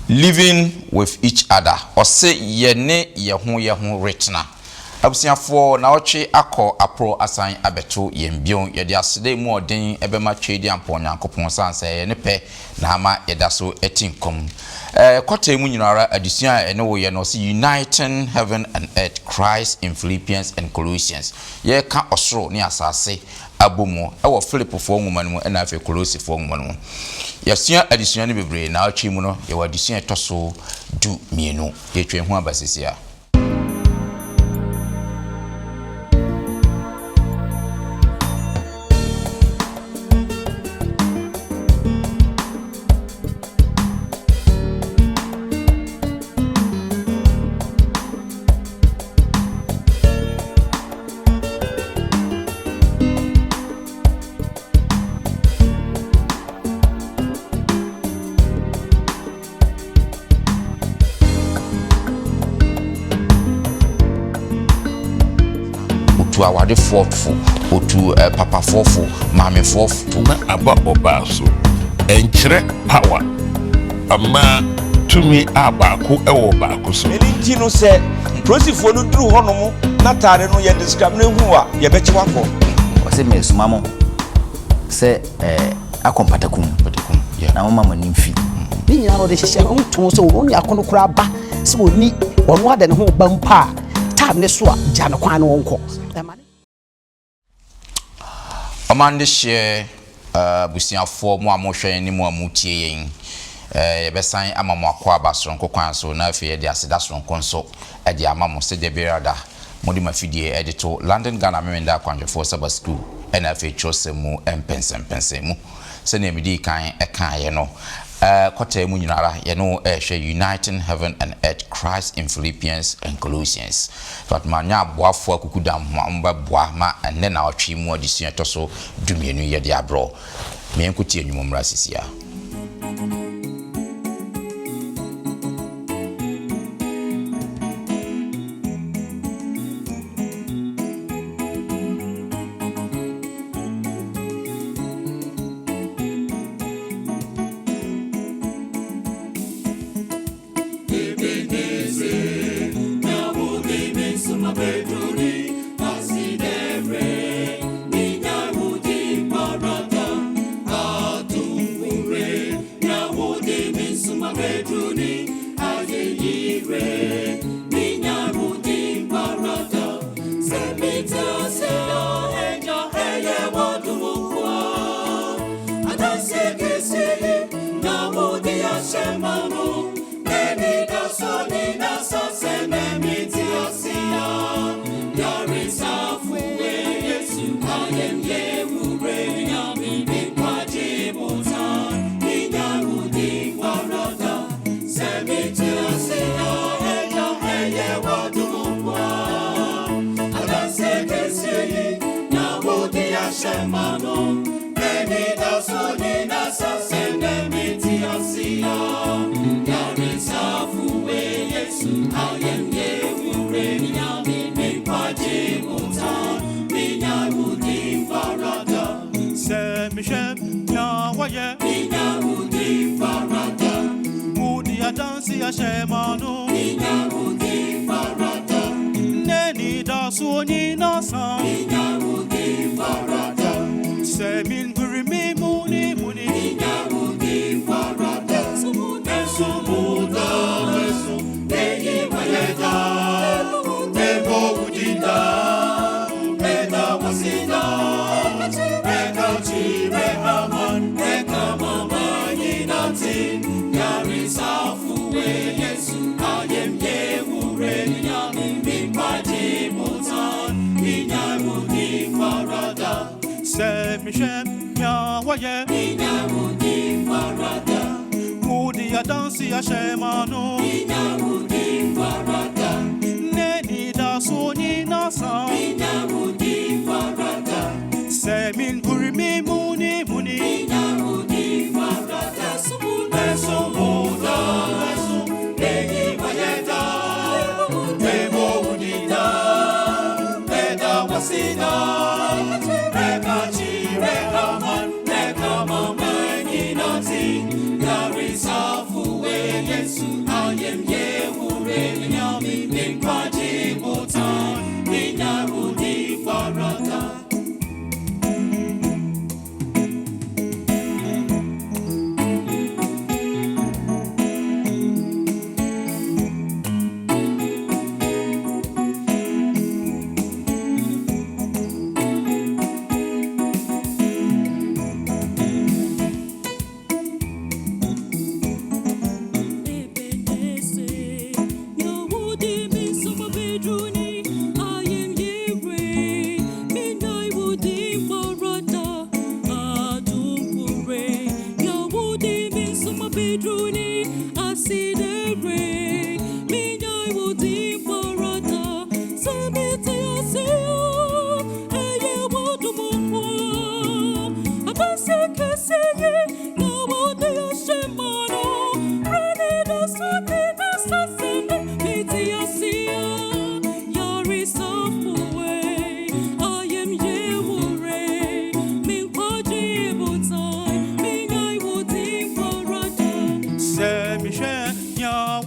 living with each other. Or say ye ne ye ho retna. Abusiafo na oche akọ apro asan abeto yembion ye de asede mu odin ebema twedi ampo nyankopon sanse ye ne pe na ama ye da so etinkom. Kwata mu nyinara adusua ene wo ye no se uniting heaven and earth, Christ in Philippians and Colossians. Ye ka osoro ne asase abomu e wo Philip fo nwoma no na afi Colossi fo nwoma no. Yasua adusua ne bebre na oche mu no ye wadusua etoso du mienu ye twen ho abasisia. Awade fofo otu papa fofo mame fofo na aba obaso enkyere power ama tumi abako ewo baako so enti no se prosifo no duru honom na tare no ye describe na hu a ye beche wako o se mesuma mo se akompatakum na mama manimfi ni nyina no de hyehyɛ ho to so wo ni akono kura ba se wo ni ono ade ne ho bampa tab ne so a gya no kwan no wonko. Amande share busiafo mo amohwe ni mo amutie yen yebesan amamo akwa basronko kwan so na afie de aseda sonko nso e de amamo se de berada modi mafidie edito London Ghana memenda kwanjefo saba school e na afie chosemu empensempensemu se na emidi kan e kan ye no kwata mu nyinara ye no hwe uniting heaven and earth, Christ in Philippians and Colossians. But manya boafo akukudam mba boa ma enne na otwe mu adisua toso dumienu ye de abro me enkuti enwumra sisia. Yes.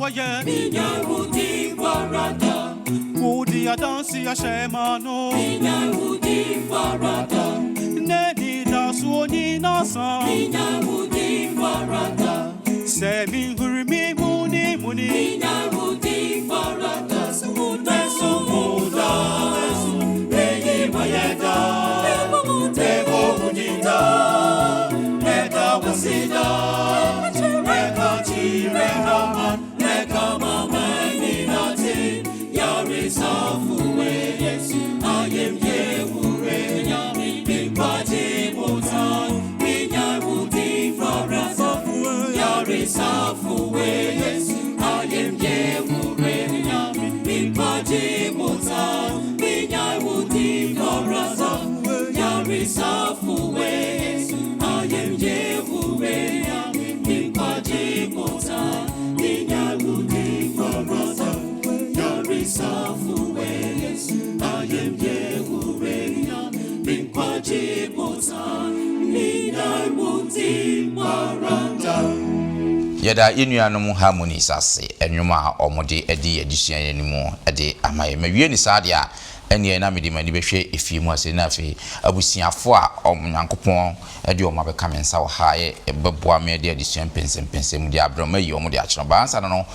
foyer. Minya Wudi Barada. Wudi Adansi Ashemano. Minya Wudi Barada. Nedi Dasuoni Nasa. Minya Wudi Barada. Semi Hurimi Muni Muni. Minya Wudi Barada. Sumuda Sumuda. Reyi Mayeda. Tego Unida. Nega Wasida. Nega Chirema. Nega Mama Ninati. Yari Safuwe. Yes, I am Yewure. Yami Big Party Motan. Minya Wudi Barada. Yari Safuwe. Yes, I am Yewure. Yami Big Party Motan. Minya Wudi Barada. Yari Safuwe. Yes, I am Yewure. Yami Big Party Motan. Minya Wudi Barada. Yari Safuwe. Yes, I am Yewure. Yami Big Party Motan. Minya Wudi Barada. Yada inuanom harmony sase enwuma omode edi edisuan yanimu ede amaye mawie ni sadia ene na mede mani behwe efimu ase na afi abusiafo a omnyankopon ede oma beka mensa wo haye ebeboa me ede edisuan pensem de abroma yi omode akero bansa no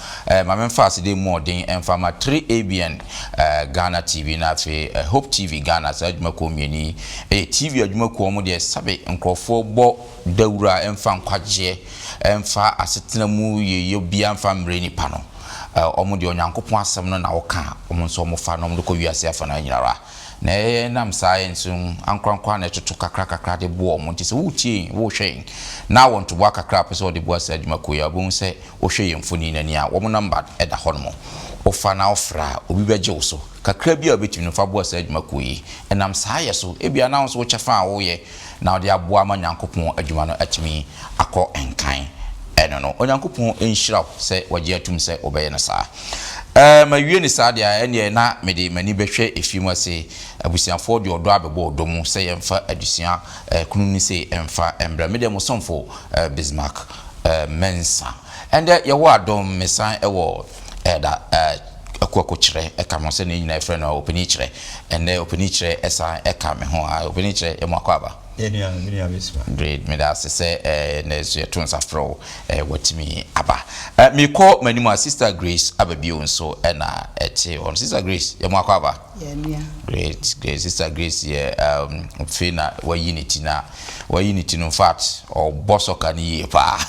mamemfa ase de modern enfama 3ABN Ghana TV na afi Hope TV Ghana sa adwuma ko mieni TV adwuma ko omode sabe nkrofo bo dawura emfa nkwaje emfa asetena mu ye bia mfa mre ni pano omudi onyankopon asem no na woka omonso omofa no mdo ko wiase afa na nyinara na nam science ankwankwa na tutu kakra de bo omonti se wutie wo hwen na wonto bo kakra pese de bo asa adwuma ko ya bo se wo hwe yemfoni nani a wo number eda hono ofa na ofra obi beje wo so kakra bia obetimi no fa bo asa adwuma ko yi enam saaye so ebia na wo so wo chefa wo ye na odi aboa ma nyankopon adwuma no atimi akọ enkan eno no onyankopon enhyira se wagye atum se obeye na saa mawie ni saa dia ene na mede mani behwe efimu ase abusiafo de odo abebo odomu se yemfa adusia kunu ni se emfa embra mede mo somfo Bismarck Mensa ende ye wo adom mesan ewo da akoko kire eka mo se ne nyina efre no openi kire ene openi kire esa eka me ho a openi kire e mo akwaba great me da se nezu etunsa fro watimi aba me call manimu sister Grace ababio nso na ete on sister Grace ye mo akwaba great sister Grace ye fina wa unity no fact or boss okani pa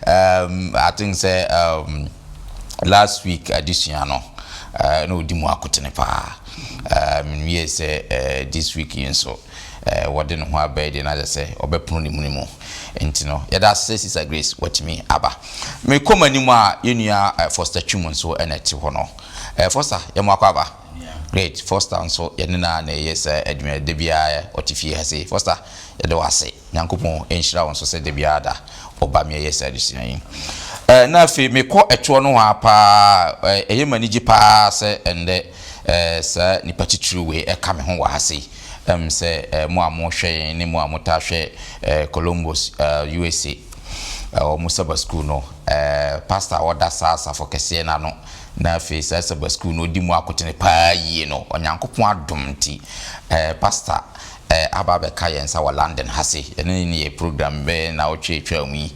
I think say last week addition no di mu akotene pa we say this week so what didn't ho abede na say obepunu ni munimu entino yada say sister Grace watimi aba me komanimu a yenua Foster Twum so enete ho no Foster yemo akwaba great Foster so yenna na yes adwuma de bia otifie ha say Foster yede wase nyankopon enhyira won so say de bia da oba me yes adisuan na afi me ko eto no ha pa eyemanigi pa se ende sa nipa titru we eka me ho wa ha say se mo amohwe ni mo amotahwe Columbus USA Musaba school no pastor order sasa for kese na no na face Musaba school no di mo akotene pa yi no onyankopon adomti pastor ababe kayensa wa London hase ene ni program be na otwetwa mu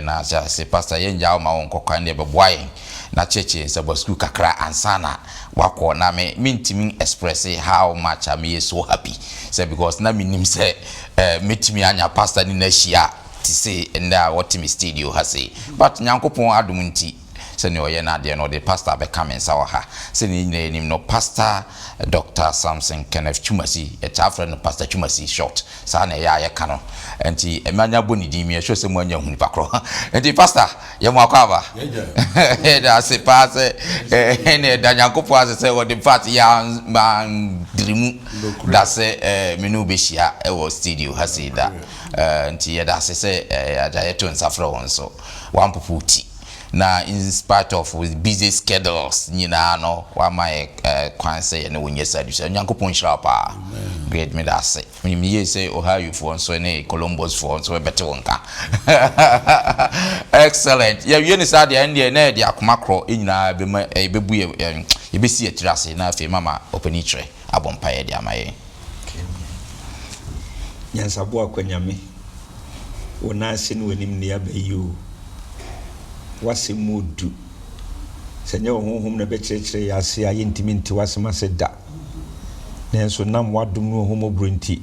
na se pastor yenja ma won kokwan de beboaye na cheche Musaba school kakra ansana wako na me mintimi express how much I'm so happy say because na minim say metimi anya pastor ni na hia ti say nda what me studio hase but nyankopon adom nti se ne oye na de no the pastor be come nsa wa ha se ni nim no pastor Dr. Samson Kenneth Twumasi e chafre no pastor Twumasi short sa na ya ka no enti emanya boni di mi e hwe se mo anya huni pakro enti pastor ye mo akwaba da se pass ene da nyankopon ase se wo the part ya man drimu da se menu be hia e wo studio hase da enti ye da se ya da ye to nsafre won so one puputi na in spite of with busy schedules nyina no wa my kwanse ne wonye sadus nyankopon hira pa great me that say me say Ohio for so ne Columbus for so better wonka excellent. Yeah, you understand the end there the akumakro nyina be ma be bu ye be si atirase na afi mama open itre abompa ye de amaye. Nyansabo akwanyame. Wona ase no anim ne abayo. Wase modu. Senye honhom na be kyerɛkyerɛ ya ase aye ntimi nti wasema se da. Nenso nam wadom no honhom obrunti.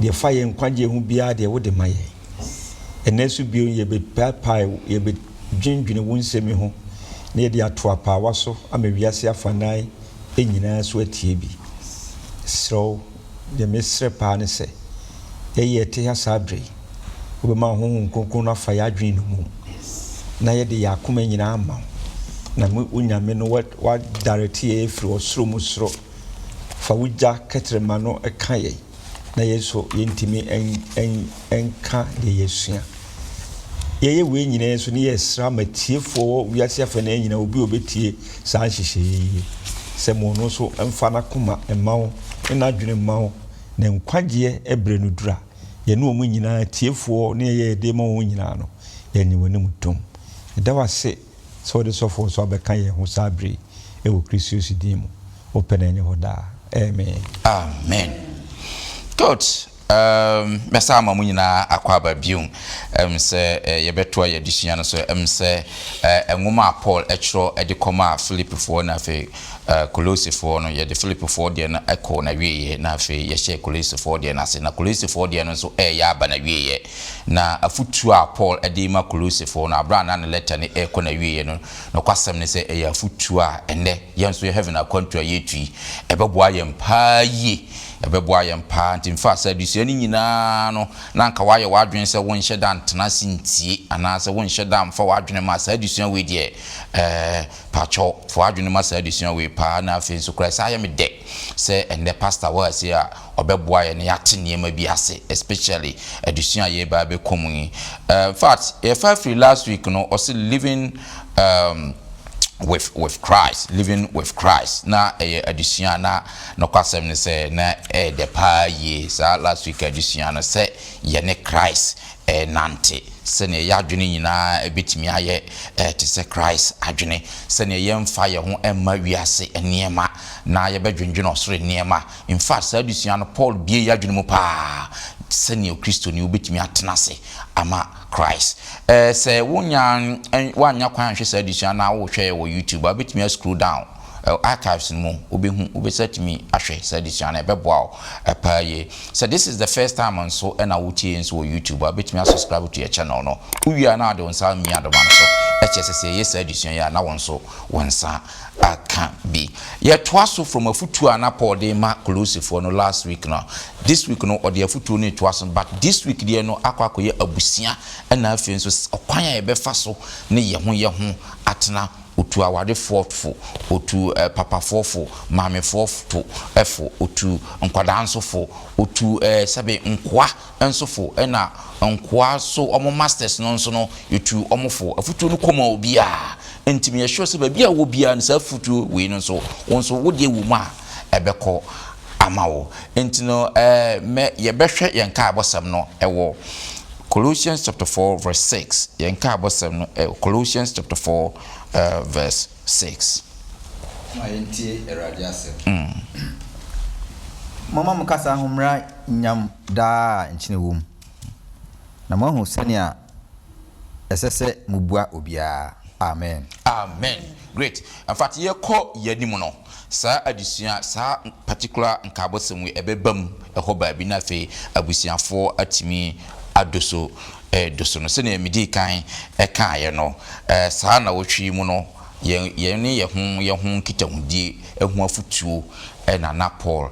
De fa ye nkwagye hu bia de wo de maye. Enesu bio ye be papai ye be dwendwene wonsemi ho. Na ye de ato apa waso ama wiase afanai enyina so atie bi. So de mesre pa ne se ye te ha sabre. Wo be ma honhom konkron na fa ya dwen no mu. Na ye de yakoma nyina ama. Na unyame no what direct ye free osro musro. Fa wugya ketrema no eka ye. Na yeso yentimi enka de yesua. Ye we nyina so ne yesra matiefo wiase afana nyina obi obetie saa hyehyeye. Se mo no so emfa na koma emawo na adwene mawo na nkwagye ebre no dura. Ye no omu nyina tiefo ne ye de ma wo nyina no. Ye ni woni mutum. Da wase so de sofo so abeka ye ho sabre e wo Christus din mu. Open enye hoda. Amen. Amen. Good. Mesa ma munyina akwaba biun se yebeto ya disua no so se enwoma Paul etro edikoma Philippians na fe Colossians no ye de Philippians de na echo na wiye na fe ye share Colossians de na se na Colossians de no so ya aba na wiye na afutu a Paul edima Colossians na abra na letter ne echo na wiye no no kwasem ne se ya afutu a ene ye nso ye heaven akwantu ayetui ebeboa ye mpa yi ebeboa ye mpa nti mfa sa disua ni nyina no na nka waye wadwen se won hye dan tena sintie ana se won hye dan fa wadwen ma sa disua we de pacho fa wadwen ma sa disua we pa na afi so kra sa ya me de se ende pastor wa se a obeboa ye ne yate niema bi ase especially disua ye ba be komu in fact if I free last week no also living with Christ, living with Christ. Na addition na no kwasem ne say na de pa ye sa last week addition na say ye ne Christ nante se ne ya adwene nyina ebetimi aye te se Christ adwene se ne ye mfa ye ho emma wiase eniema na ye bedwendwene osore eniema. In fact sa addition no Paul bie ya adwene mu pa se ne Kristo ni obetimi atena se ama Christ. Say wanya kwan hwe sa addition na wo hwe wo YouTube abetimi scroll down archives mu obehu obeset me ahwe sa addition na ebeboa pa ye. So this is the first time on so na wo tie nso wo YouTube abetimi subscribe to your channel no uwia na de onsa mi adoma so HSS yes addition ya na wonso wonsa aka bi ye twaso from afutu ana Paul de ma Colossians no last week no this week no or the afutu no twaso but this week de no akwakoye abusia na afi nso okwan ya be fa so ne ye ho atena otu awade fofo otu papa fofo mame fofo efo otu nkwada nsofo otu sabe nkwa nsofo na nkwa so omo masters no nso no yotu omofo afutu no koma obi a ntimi ye sure se ba bia wo bia nsa afutu we no so wonso wo de wo ma ebeko amawo ntino me ye behwe ye nka abosam no ewo Colossians chapter 4 verse 6 ye nka abosam no Colossians chapter 4 verse 6. Mama mukasa humra nyam da nchine wom. Na mo hu sania esese mubua obia. Amen. Amen. Great. In fact, ye ko yedimu no. Sa addition sa particular nkabosem we ebebam ehoba bi na fe abusiafo atimi adoso doso no se na midi kan kan ye no sa na wotwi mu no ye ne ye ho kitahudi ehu afutuo na Paul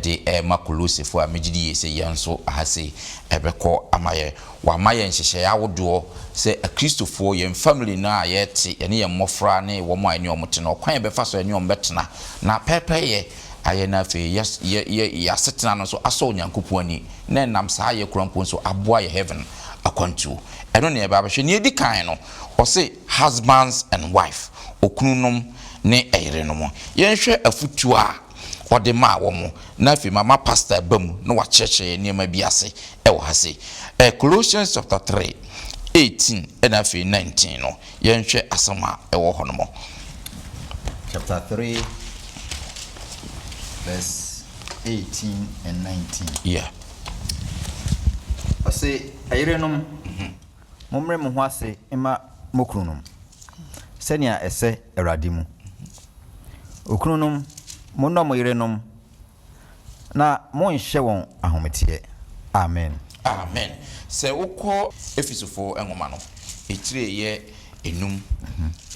de ma Colossians fo amegidi ye se ye nso ahase ebeko amaye wa maye nhyehyɛ awodo se a Christopher ye family na ye te ye ne ye mmofra ne wo mo ani omote no kwan be fa so ani ombetena na pepe ye aye na fe yes ye asetena no so aso nyankopon ani na nam saa ye krampo so aboa ye heaven akwantu eno ne ba bahwe ne edi kan no o say husbands and wife okununum ne eyerenom ye nhwe afutu a ode ma wo mo na fe mama pastor bam no wa cheche ne ma bi ase e wo hase Colossians chapter 3 18 ɛna afei 19 no yɛnhwɛ asɛm a ɛwɔ hɔ no mo. Chapter 3 verse 18 and 19. Yeah. I say ayerenom momre mo ho ase ema mokrunom senia ese erade mu okrunom monno mo yerenom na monhye won ahomete. Amen. Amen. Se wokɔ Efesofo enwoma no etire ye enum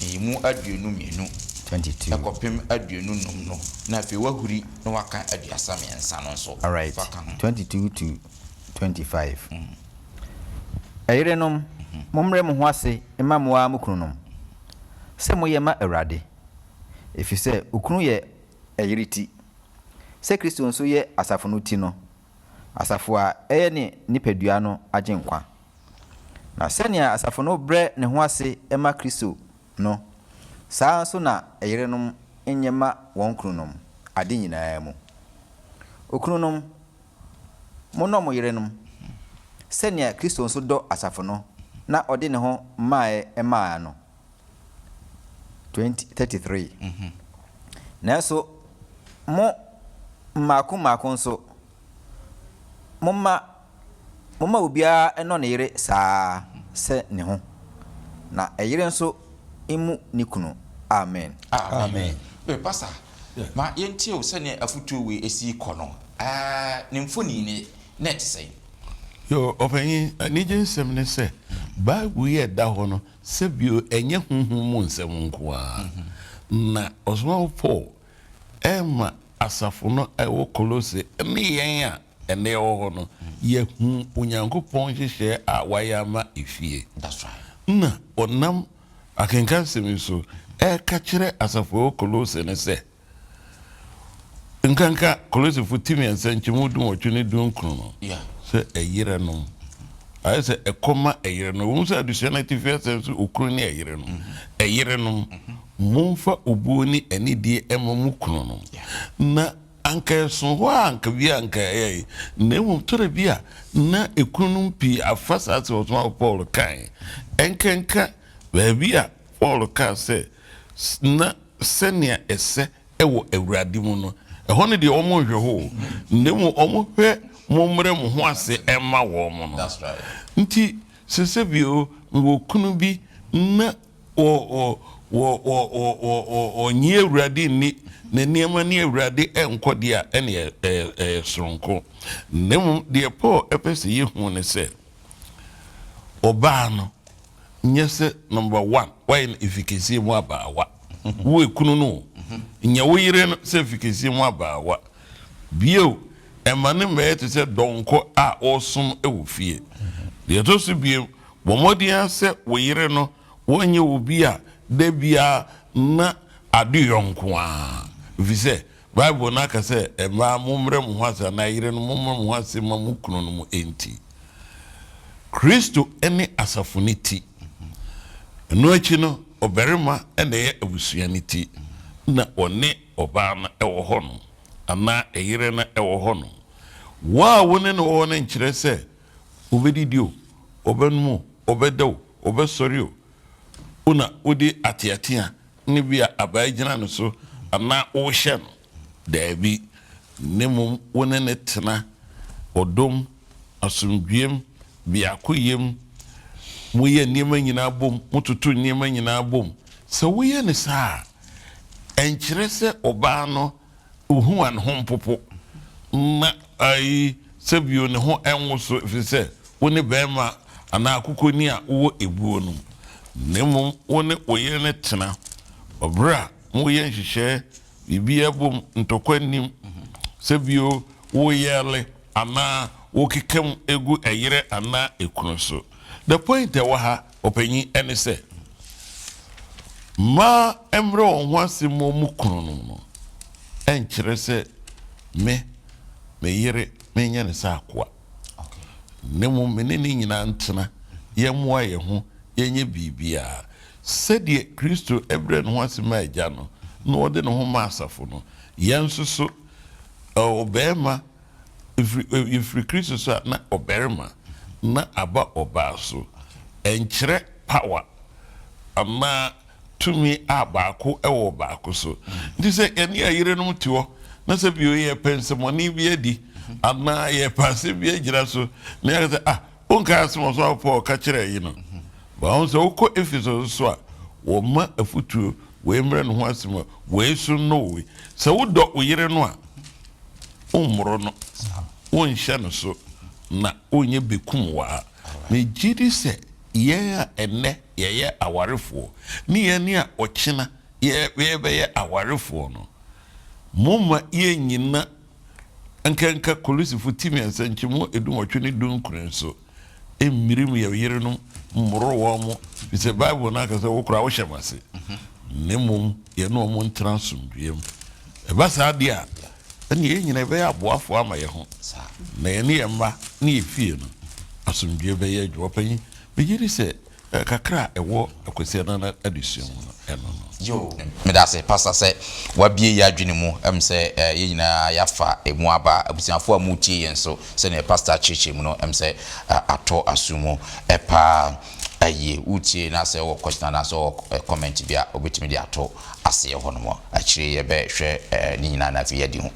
emu aduonum enu 22 ekopem aduonum no na afei wahuri na waka aduasa mensa no nso. All right. 22 to 25. Ayerenom momre mo ho ase ema mo a mokrunom se moye ma erade efise okunu ye ayeriti se Kristo nso ye asafo no ti no asafo a eye ne nipadua no agenkwa na senia asafo no bre ne ho ase ema Kristo no saa nso na ayerenom enyema won krunom ade nyinaa mu okrunom monno mo yerenom senia Kristo nso do asafo no na ode ne ho mae emaa no 33. Na so mo mako nso momma obia eno ne yere saa se ne ho na eyere nso imu nikunu. Amen. Amen. Pastor, ma yentie o sene afutu we esi kono. Ne mfoni ne net say. Yo openyi ni jensem ne se Bible ye da ho no se bio enye hunhun mu nsem nko a. Na osmo Paul ema asafo no ewo Kolose ne yen a ene ho no ye hu Onyankopɔn hyehyɛ a wayama efie. That's right. Na onam akenkan semi so ka kire asafo Kolose ne se nkanka Kolose futimi ansanchimu dum otwene dum kunu no. Yeah. Se eyire no I say a comma eyire no wo say adusanati first so okru ne eyire no eyire no momfa obuoni ani die emamu kunu no na anka so ho anka bi anka na mu tore bia na ekunu pi afasa se otoma Paul kan enkenka ba bia Paul ka se na senia ese ewo awurade mu no ɛhɔ ne de ɔmo hwɛ ho ne mu ɔmo hwɛ momre mo ho ase ɛma wo mo no. That's right. Nti sesebio wo kunu bi na o nyi awurade ni na niema ni awurade enkode a ene soronko ne mu de Paul epese ye hu ne se oba no nyese number 1 why in efficacy mu abawa wo ekunu no nya wo yire no se efficacy mu abawa bio emane me te se donko a osom ewofie de to so biem bomodian se wo yire no wonye obi a da bia na aduyonko a vise Bible na ka se ema momre mo hasa na yire no momre mo hasa ma mukunu no mu enti Kristo ene asafoniti no achi no oberima ene ye abusuaniti na one oba na ewo ho no ama eyire na ewo ho no wa woni no wo ne nkyere se obedidio obenmu obedaw obesorio una odi atiatia ni bia abagyina no so ama wo hye no dabi nemu woni ne tena odom asumdwem bia koyem moye niema nyina bom mututu niema nyina bom se woye ne saa enkyere se oba no ohu an hompopo na ai sebio ne ho enwo fise woni bema ana akukoni a wo ebuo no nemu woni oye ne tena obra moye nhihye bibia bom ntokwanim sebio wo yele ana wo kekam egu eyire ana ekunu so. The point that waha openyi ene se ma emre onwa se mo mukunu no enkyere se me yire me nya ne sa akwa nemu menene nyina ntena ye moa ye ho yenye bibia sedie Kristo ebre no ase ma agya no no ode no ho ma asafo no yensuso obema if Kristo so na oberma na aba oba so enkyerɛ power ama tumi a baako ɛwɔ baako so nti sɛ ɛne ayerenom te hɔ na sɛ bio yɛ pensɛmɔne bi adi ana yɛ paase bi agyina so na yɛ sɛ wonka asɛm so apɔ ɔka kyerɛ yi no bawo sɛ wokɔ Efeso so a wɔma afutuo wɔmmerɛ no ho asɛm a wɔesu no we sɛ wodɔ wo yere no a wommoro no wonhyɛ no so na wonyɛ bekum wa na gyidi sɛ yɛn a ɛnɛ yɛyɛ awarefoɔ ne yɛn ne a ɔkyena yɛbɛyɛ awarefoɔ no moma yɛn nyina nkanka Kolosifo timiɛnsa nkyɛmu edumɔtwe ne dunkron so emmirim yɛ yerenom mmoro wɔ mo bisɛ Bible na akasa wo kora wo hyɛ mase ne mom yɛ no mo ntran somduem ɛba saa de a ɛne yɛn nyina bɛyɛ aboafo ama yɛ ho na yɛn ne yɛn mma ne yɛ fie no asomdue bɛyɛ adwuma panyin bɛyiri sɛ kakra ɛwɔ akwasi na adusua mu no ɛno no yo medase pastor sɛ wabie ya adwene mu sɛ yɛ nyinaa yafa emu aba abusuafo a mu tie yɛn so sɛ ne pastor cheche mu no sɛ atɔ asumu ɛpa aye utie na sɛ wɔ question na sɛ comment bia obetimi de atɔ ase hɔ no mo akyire yɛ bɛ hwɛ ne nyinaa na fi yɛ di ho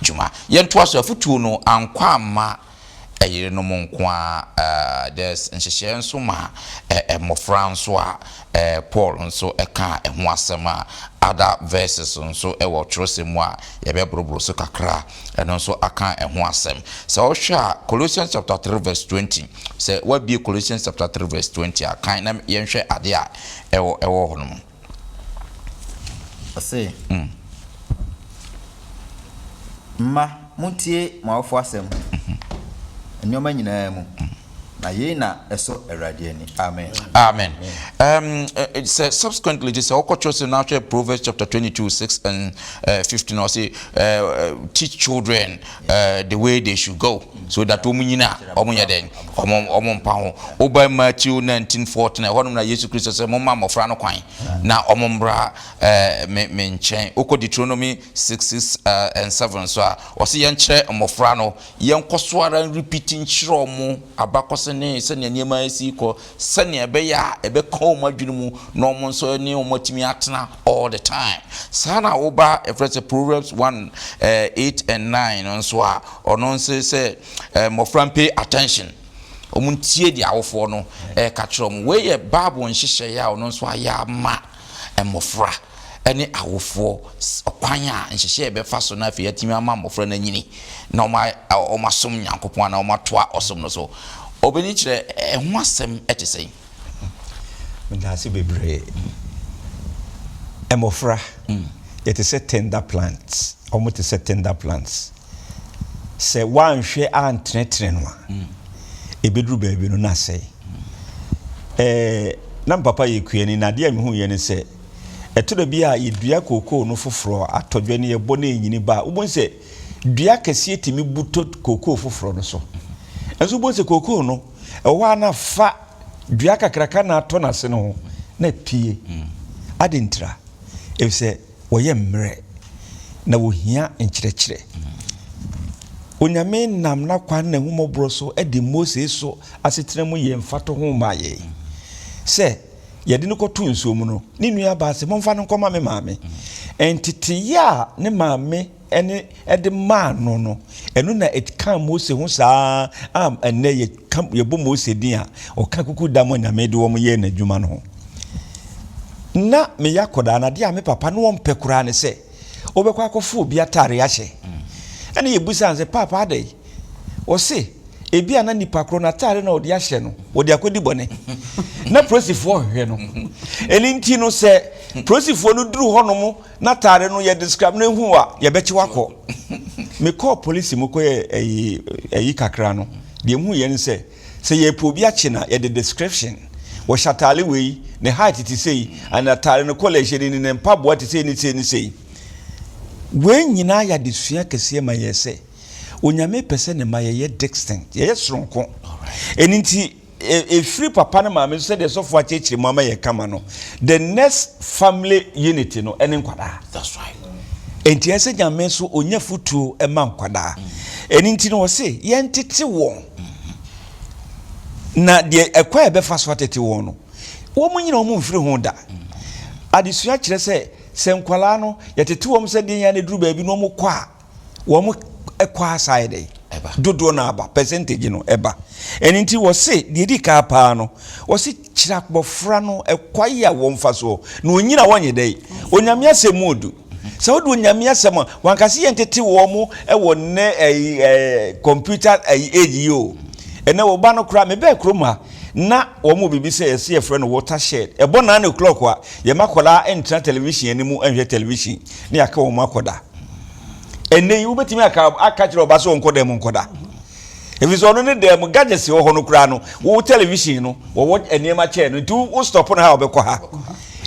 dwuma yɛn to aso afutuo no ankwa ama ayire no mo nkoa des nhyehyɛ nso ma mmofra nso a Paul nso ɛka ɛho asɛm a other verses nso ɛwɔ trose mu a yɛbɛboroboro so kakra ɛno nso aka ɛho asɛm sɛ wohwɛ a Colossians chapter 3 verse 20 sɛ wabie Colossians chapter 3 verse 20 a kan na yɛnhwɛ ade a ɛwɔ hɔ no ɔse ma mutie mawofo asɛm nneɛma nyinaa mu na yei na ɛso Awurade ani amen subsequently this okocho now Proverbs chapter 22 6 and 15 or say teach children the way they should go so that omunyina omunya den omompa ho oba Matthew 19:14 honum na Jesus Christ say momma mofra no kwan na omombra me nchen oko Deuteronomy 6 and 7 so o say yen kire mofra no yen koso ara repeating kire omo abakose ne se ne niema esi ko se ne ebe ya ebe ko madwunu mu no mo nso ne omotimi atena all the time sana oba efrese Proverbs 1:8 and 9 nso a ono nse se mofra pay attention omuntie di awofo no ka kire omo we ye Bible nhyehyɛ ya ono nso aya ma mofra ene awofo okwan a nhyehyɛ be fa so na afia timi ama mofra na nyini na oma som Nyankopɔn na oma toa osom no so obeni kire ho asɛm ete sɛn ndase bebre emofra yete se tender plants omote se tender plants se wanhwe antretre no ebedru baabi no na sɛ na papa yekuani na de amhu ye ne sɛ ɛtoro bi a yedua kokoo no foforo atodwe ne yebɔ na enyini ba ubon sɛ dua kɛse timi buto kokoo foforo no so enso ubon sɛ kokoo no ɛwa na fa dua kakraka na atɔ na se no na pie adentra efse woyɛ mmerɛ na wohia nkyerɛkyerɛ onyame nam na kwan na humobro so edi Moses so asetena mu yɛ mfato ho maaye sɛ yɛde no kɔto nsuo mu no ne nua ba se momfa no nkɔma me maame entete ya ne maame ene ede ma no eno na it kan Moses ho saa ene ye bo Moses din a o ka kuku da mo nyame de wo mo ye na dwuma no ho na me yakoda na de a me papa no won pekura ne se obekwa akofo obi atare ya hye ene ye busa nse papa adai o se ebi ana nipa kro na tare na odi ahye no odi akodi bone na prosifo hwe no elinti no se prosifo no duru hono na tare no ye describe na hu a ye bechi wako me call police mo ko eyi kakra no de hu ye nse se ye po bi ache na ye the description wo shatale we ne height ti sei ana tare no college ni ne mpabo ti sei ni sei we nyina ya de sua kese ma ye se onyame pese ne ma ye distinct ye sronko eninti free papa na maame so de so fo achechire mu ama ye kama no the next family unity no ene nkwada that's right enti ese nyame so onya futuo e ma nkwada eninti no wo se ye ntete won na de ekwa ebefa so atete wo no wo mu nyina wo mu mfiri ho da adesua kire se nkwala no yetete wo mu se de nya ne duru ba bi no mu kwa wo mu ekwa side dodo na aba percentage no eba eninti wo se de di ka pa no wo se kira kbofra no ekwa ya wo mfa so na onyina wonye dai onyame asemudu so do onyame asem wankase yentete wo mu ewo ne computer age yo ene wo ba no kra me be kroma na wo mu bibi se yesi efre no watershed ebo na na clock wa ye makola entra television animu enhwe television ne aka wo makoda ene yu betimi aka kire oba so nkoda mu nkoda eviso no ne dem gadgets wo ho no kra no wo television no wo enema chair no tu wo stop no ha obekọ ha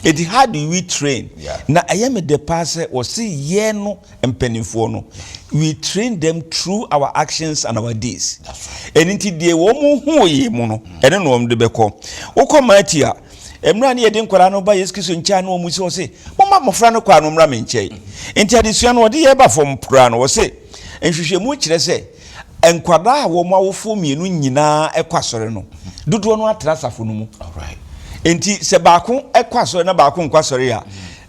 it how do we train na ayame de pass o see ye no empanifo no we train them through our actions and our deeds eninti de wo mu hu yi mu no ene no om de beko wo komatia emra ne yede nkwara no ba Yesu Kristo ncha no mu so se mama mofra no kwa no mra me nche enti adesua no de ye ba fom pra no wo se enhwehwe mu kire se enkwara wo mu awofo mienu nyina ekwasore no dodo no atrasafo no mu all right enti se baako ekwasore na baako nkwasore ya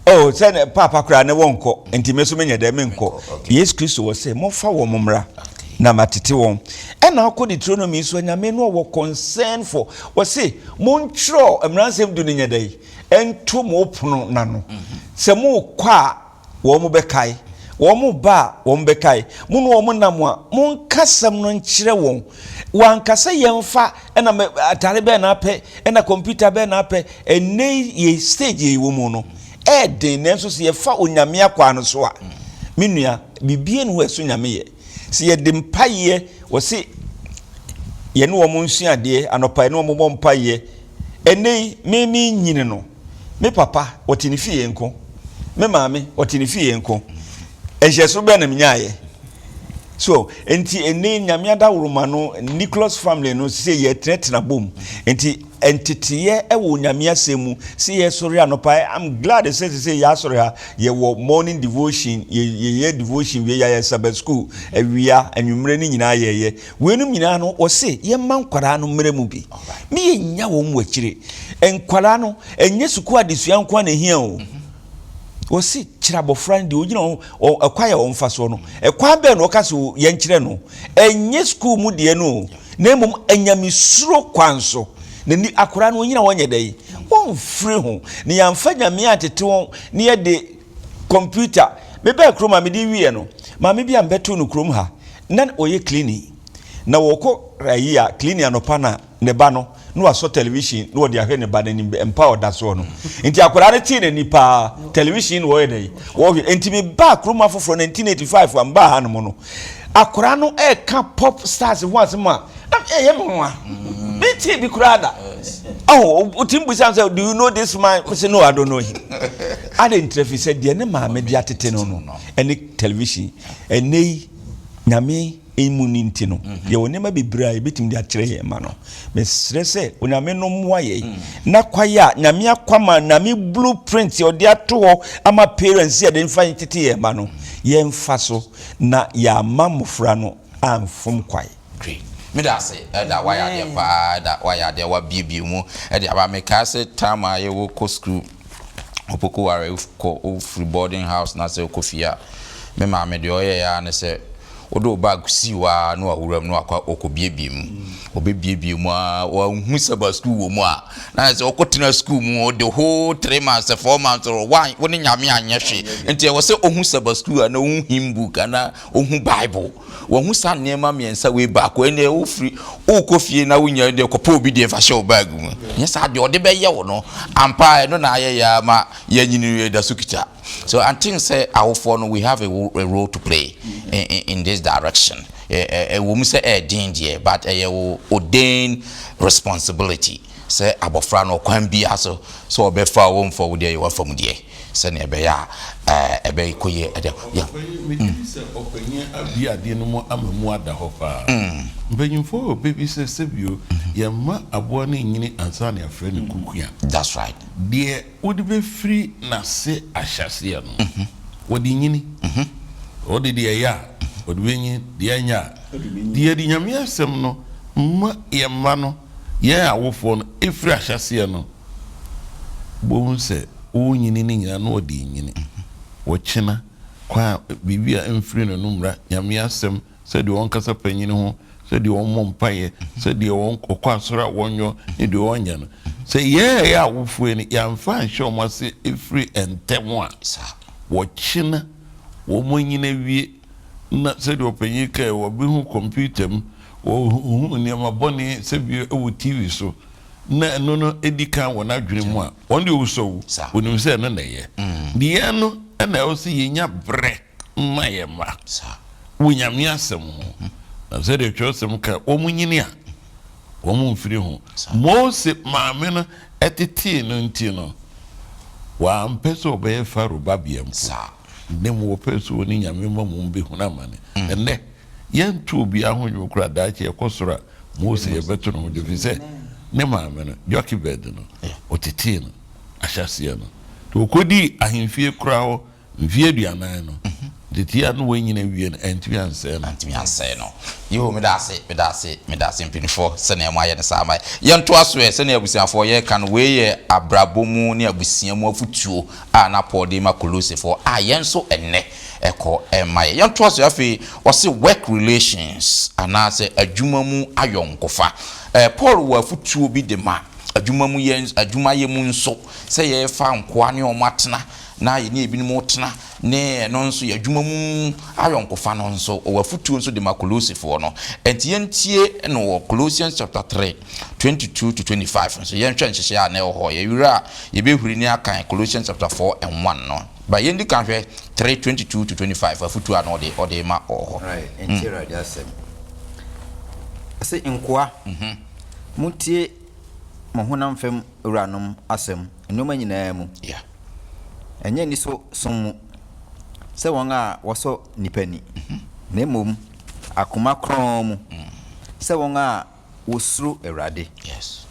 oh se papa kra ne wonko enti meso menye de menko Yesu Kristo wo se mofa wo mumra na matete won ena akọ Deuteronomy so nyame no wo concern for wo se montro emransem du nya dai ento mo pono na no se mo kwa wo mo bekai wo mo ba wo mo bekai mo no wo mo namwa mon kasam no nkire won wankasa yemfa ena atare be na ape ena computer be na ape ene ye stage ye wo mo no eden nenso se yefa onyame akwa no so a menua bibie no ho so nyame ye si ye dempaye wo si ye no wo munsua de anopa no mo mpaye ene me nyine no me papa wotini fie nko me maame wotini fie nko ehye so be na mnyaye so enti ene nyame adawroma no Nicholas family no se ye tretena bom enti entitiye ewo nyame asemu se ye sori anopa I'm glad say ya sori ha ye wo morning devotion ye devotion we ya Sabbath school awia anwumre ni nyina ye wenum nyina no o se ye man kwara no mre mu bi me ye nya wo mu akire enkwara no enye suku adesua nkwa na hia o o si kira bofra ndi ogina o akwaya o mfa so no ekwa be no kaso ye nkire no enye school mu de no na emum anyamisuro kwanso na ni akora no nyina wonye dai won free ho ni yamfa nyame atete won ni ye de computer me be kroma me di wie no ma me bia mbeto no krom ha na oye cleaning na woko raya cleaning anopa na ne ba no no waso television no wodi ahwe ne ba na ni empower da so no enti akora ne ti ne nipa television wo ye dai wo enti me ba kroma foforo 1985 amba ha no mo no akora no e ka pop stars once ma ye mo wa beti bi kurada oh utimbu say do you know this man say no I don't know him I didn't interview said de ne ma me dia tete no any television any nyame immunity no ye woni ma bibra e betim dia kire ye ma no me stress onyame no moa ye na kwaya nyame akwama na me blueprint ye de ato ama parents ye de mfa tete ye ma no ye mfa so na ya mamofra no amfom kwai great me da say da why dey pa da why dey wa bibi mu e dey aba me ka say time aye wo ko school opoko ware ko free boarding house na say ko fia me ma me dey oye ya na say odo bag siwa no awuram no akwa okobiebie mu obebiebie mu a hu saba school wo mu a na say okotena school mu the whole 3 months 4 months or why woni nyame anyehwe enti e wo say ohu saba school na ohu hymn book na ohu bible wo hu sa nema miensa we ba ko ene o free o kofie na wonya de kopa obi de fa show bag mu nyesa de ode be ye wo no ampa no na aye ya ma ya nyini da sukita. So I think say our phone we have a role to play in this direction. We say a danger, but a ordained responsibility. Say abofra no kwan bi aso so obefa won for there you want from there. Say na ebe ya ebe koye ede ya. Me say openye abi ade no mo amamu ada ho pa. Mbenyimfo baby say sebio ye ma abo na nyini ansa na afre ne kukuya. That's right. De wodi be free na se ahyase ya no. Wodi nyini. Wodi de ya. Wodi benyi de anya. De di nyame asem no ma ye ma no yɛn awofo no efiri ahyase no bohu sɛ o nyini ni nyina no odi nyini wɔkyena kwa bibia emfiri no numra nyame asɛm sɛ de wɔn kasa panyini ho sɛ de wɔn mompaye sɛ de wɔn kokɔ asora wɔnyo ne de wɔn nya no sɛ yɛn awofo ni yɛmfa nhyɛ wɔn ase efiri ɛntɛm a wɔkyena wɔn nyina wie na sɛ de ɔpanyin ka wɔbɛhu computer mu wɔhu nneɛma bɔne sɛ bi ɛwɔ TV so na ɛno no edi kan wɔ n'adwene mu a wɔn de ɔwusɔ wɔnim sɛ ɛno na ɛyɛ deɛ no ɛna ɛwɔ sɛ yɛnya brɛ mma yɛ mma wɔnyame asɛm ho na sɛ de twɛ asɛm ka wɔn nyini a wɔn mfiri ho Mose maame no ɛtetee no nti no wampɛ sɛ ɔbɛyɛ Faro babea mpo ne mu wɔpɛ sɛ wɔne nyame ma mu bɛhu no amane ɛnɛ yɛnto obi ahonwo kora daakye ɛkɔ soro a Mose yɛbɛto no ho de fi sɛ ne maame no Jochebed no ɔtetee no ahyɛseɛ no to okodi ahemfie kora hɔ mfie aduanan no detia no wɔnyina wie no antimi ansɛ no yo medase mpinifo sɛ na mo ayɛ ne sama yɛnto aso ɛ sɛ na abusiafo yɛ kan we yɛ abrabomu ne abusiamu afutuo a na Paul de ma Kolosifo a yɛn so ɛnɛ ɛkɔ ɛma yɛnto aso afi wɔse work relations ana sɛ adwuma mu ayɔnkofa Paul wɔ afutuo bi de ma adwuma mu yɛn adwuma yɛ mu nso sɛ yɛ fa nkoa ne ɔmatena na yɛ ne ebi mu tena ne no nso yɛ adwuma mu ayɔnkofa no nso wɔ afutuo nso de ma Kolosifo no enti yɛntie no wɔ Colossians chapter 3 22 to 25 nso yɛnhwɛ nhyehyɛ a na ɛwɔ hɔ yɛwura yɛbɛhuri ne akan Colossians chapter 4 and 1 no ba yɛndi kan hwɛ 3 22 to 25 afutuo a no ɔde ma ɔhɔ right enti radio asɛm ase nkoa mutie mo honam fam uranom asɛm nnoma nyinaa mu yeah enye ni so somu se won a woso nipani na emom akoma kron mu se won a wosuru Awurade yes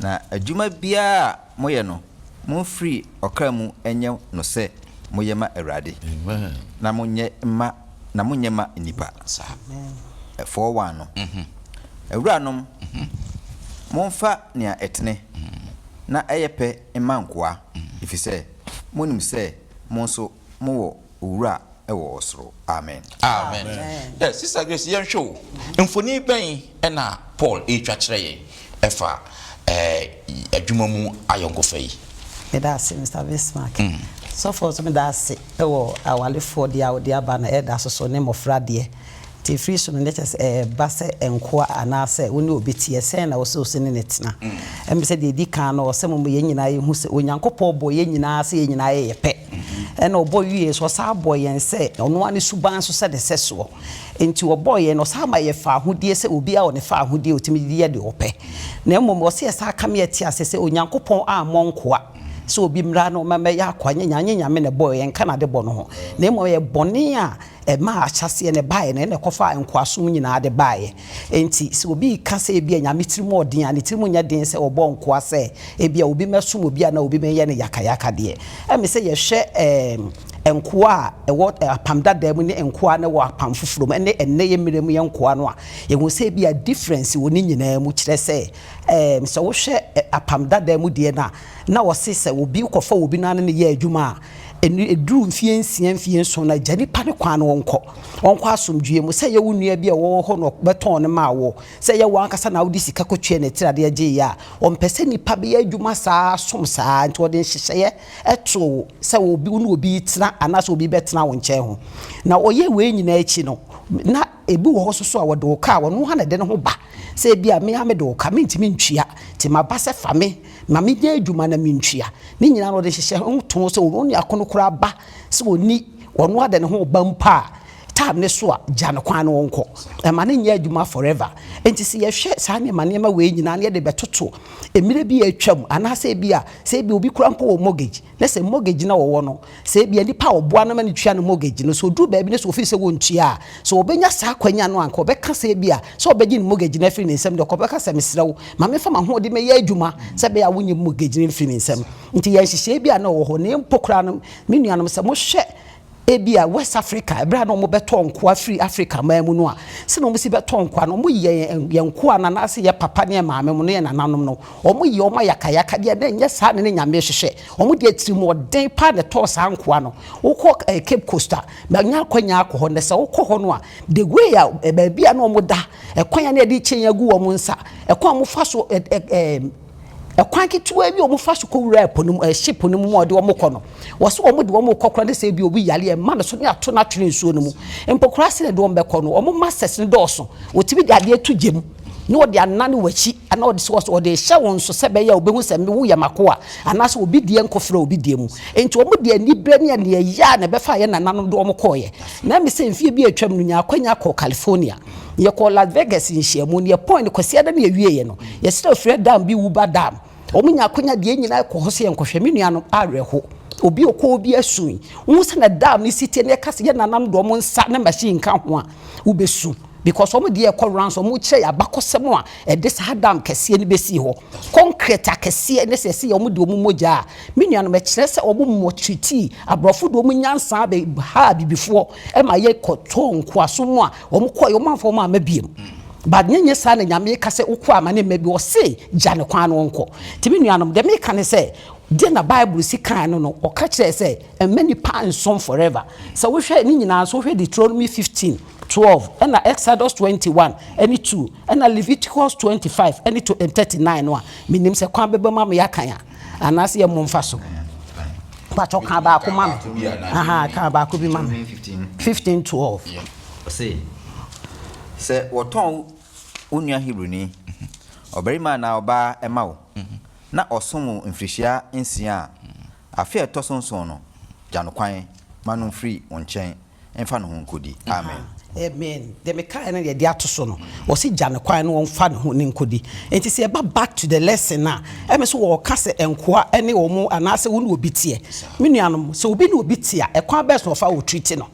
na adwuma bia moye no mo free okra mu enye no se moye ma Awurade amen na monye ma nipa amen 41 no Awuranom monfa nea etene na eyepe emankoa ifise monim se monso mo owura ewo osoro amen yes sister Grace yen show mfoni ben na Paul etwa kire ye efa adwuma mu ayonkofa yi medase Mr. Bismarck so for so medase ewo awalefo dia odi aba na eda so ne mofra de ti free so no let's base enkoa anase woni obetie sen na wo so ne netina em se de di kan no se mo ye nyina ye hu se onyankopɔ bɔ ye nyina se ye nyina ye pɛ ena obɔ wie so sa bɔ yen se ono ani suban so se de seso enti obɔ ye no sa ma ye fa ahodie se obi a one fa ahodie otimi di ye de opɛ na emom wo se sa kam ye ti ase se onyankopɔ a monkoa so obi mra no mama ya kwanye nyame ne boy en kana de bo no ho na emo ye bone a ma akyase ne bae ne kofa nkwaso nyina de bae enti so obi ka se bia nyame tirimo odin a ne tirimo nya den se obo nkwa se e bia obi mesom obi a na obi men ye ne yakayaka de e me se ye hwe enkoa ewo apamda dem ne enkoa ne wo apam fufuro ne enne ye miremu ye enkoa no a ye hu se bia difference woni nyina mu kire se so wo hwe apamda dem de na wo se obi kofa obi na ne ye adwuma eduru mfie nsia so na jani pa ne kwa no wonko asomdue mu se ye wo nua bia wo ho no beton ne ma wo se ye wo ankasa na wo di sika kotwe ne tirade age ya o mpese nipa be adwuma saa som saa nti wode hyehyeye eto se obi no obi tena anaso obi betena wo nche ho na oye we nyina achi no na ebi wo so a wode wo ka wo no ha na de ne ho ba se bia me ha me de wo ka me ntimi ntwia ti mabase fa me ma me nya adwuma na me ntwia ne nyina no de hyehyeye to so wo ne akono kura ba se oni wono ade ne ho ba mpa time ne so a jane kwan no wonko e ma ne nya adwuma forever enti se ye hwe saa ne ma ne ma we nyina ne de betoto emire bi atwam ana se bia obi kura mpo wo mortgage na se mortgage na wo no se bia nipa oboa na ma ne twia no mortgage no so du ba bi ne so ofi se wo ntua so obenya saa kwanya no anko beka se bia so obegi ne mortgage na firi ne nsem de ko beka se mesrew ma me fa ma ho de me ye adwuma se bia wonye mortgage ne firi ne nsem nti ye hyehyɛ bia na wo ho ne mpo kura no me nuanom se mo hwe ebia West Africa ebra no mo beto nkoa free Africa mamu no a se no mo si beto nkoa no mo ye nkoa na na se ye papa ne maame mo no ye nananom no omo ye omo yakayaka de na nya sa ne nyame hwehwe omo de atiri den pa ne to sa nkoa no wokọ Cape Costa ma nya kwanya akọ ho ne se wokọ ho no a the way a ba bia no omo da ekwanya na de chenya gu omo nsa ekwa mo fa so ekwan ketewa bi omo fa so ko wura eponum ship no mu ode omo kọ no wo so omo de omo kokora de se bi obi yale e ma no so ne ato na twene nsuo no mu empokora se ne de omo be kọ no omo masters ne dọọso otibi de ade atu gem no de anane wachi ana ode so ode hye won so se be ya obehu se me wo ya makoa ana so obi die nkofra obi die mu enti omo de ani bre ne ya na be fa ye nananom de omo koye na me se mfie bi atwam no nya akwanya ko California ye ko Las Vegas nhyiamu ne point kwase da na yewie ye no ye still Fred Dam bi Wuba Dam omo nya akwanya de nyina ko ho se ye nkofhwe me nuano areho obi okọ obi asun wo se na dam ni city ne kase ye nanam do omo nsa na machine ka ho a wo besu because omo de ekọ round so omo kire ya bakosem a e de sa dam kese ni besi ho concrete akese ne se se omo de omo moja me nuano me kire se omo mo treaty abrofo de omo nyansa be ha bibifo e ma ye koto nko aso mo a omo kọ yo manfo ma mabiem but nyenye sa na nyame kase ukọ amane mabi o se jane kwan no nko ti me nuano de me kan se de na Bible si kan no o ka kire se many pan son forever so we hwe ni nyina so hwe Deuteronomy 15:12 and Exodus 21 any 2 and Leviticus 25 any 39 no minim se kwan beba ma me yakan ana se ye momfa so pa choka ba ko ma aha ka ba ko bi ma 15:12 se woton onua Hebrewni obarima na oba ema wo na osom mfrihia nsia afi etosonson no janokwan manu free onchen emfa no nkodi amen amen de me kai na de atoso no wo si janokwan no mfa no nkodi enti se eba back to the lesson na emeso wo kase enkoa ene wo mu anase wo no obi tie menuanom se obi no obi tia ekwan best of our treat no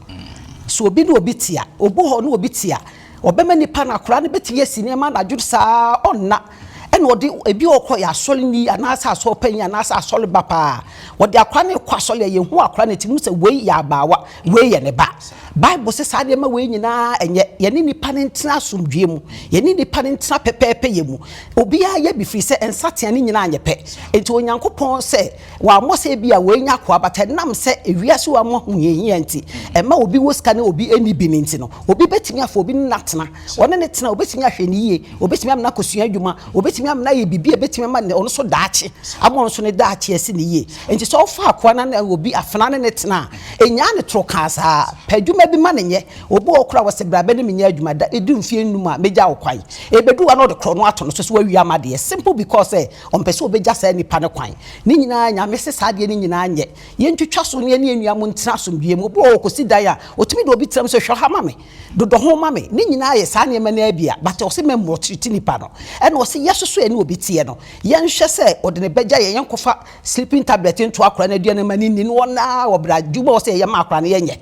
so obi no obi tia obo ho no obi tia obema nipa na kora ne betie sinema na dwur saa onna ene odi ebi okọ ya asole ni anasa aso panyi anasa asole bapa odi akwa ne kwa asole ye hu akwa ne timu se wei ya bawa wei ye ne ba Bible se sa de ma wei nyina enye ye ne nipa ne ntena asomdwe mu ye ne nipa ne ntena pepepe ye mu obi a ye bi firi se ensatea ne nyina anye pe enti onyankopon se wa mo se bia wei nya kwa bata nam se ewiase wa mo hu ye enti ema obi woska ne obi eni bi ne enti no obi betimi afọ obi natena one ne tena obetimi ahwe ne yie obetimi amna kosua adwuma obetimi amna ye bibia betimi ma ne ono so daache amo ono so ne daache esi ne yie enti so fa akwa na obi afana ne tena enya ne troka sa padwuma bi ma ne nye obi okura wose brabe ne menya adwuma da edu mfie nnuma meja okwan ebedu wa no de kro no ato no so wa wi amade simple because on pese obeja sa nipa ne kwan ni nyina nya mese saade ni nyina anye ye ntwetwa so ne ne enua mu ntena so biem obi okosi dan a otumi de obi tram so hwe ha mame dodo ho mame ni nyina ye sa ne ma na bia but o se memro treat nipa no e no se yesoso ene obi tie no ye nhwe se ode ne beja ye yenkofa sleeping tablet into akora na duane mani ni no na obra djuma o se ye ma akora na ye nye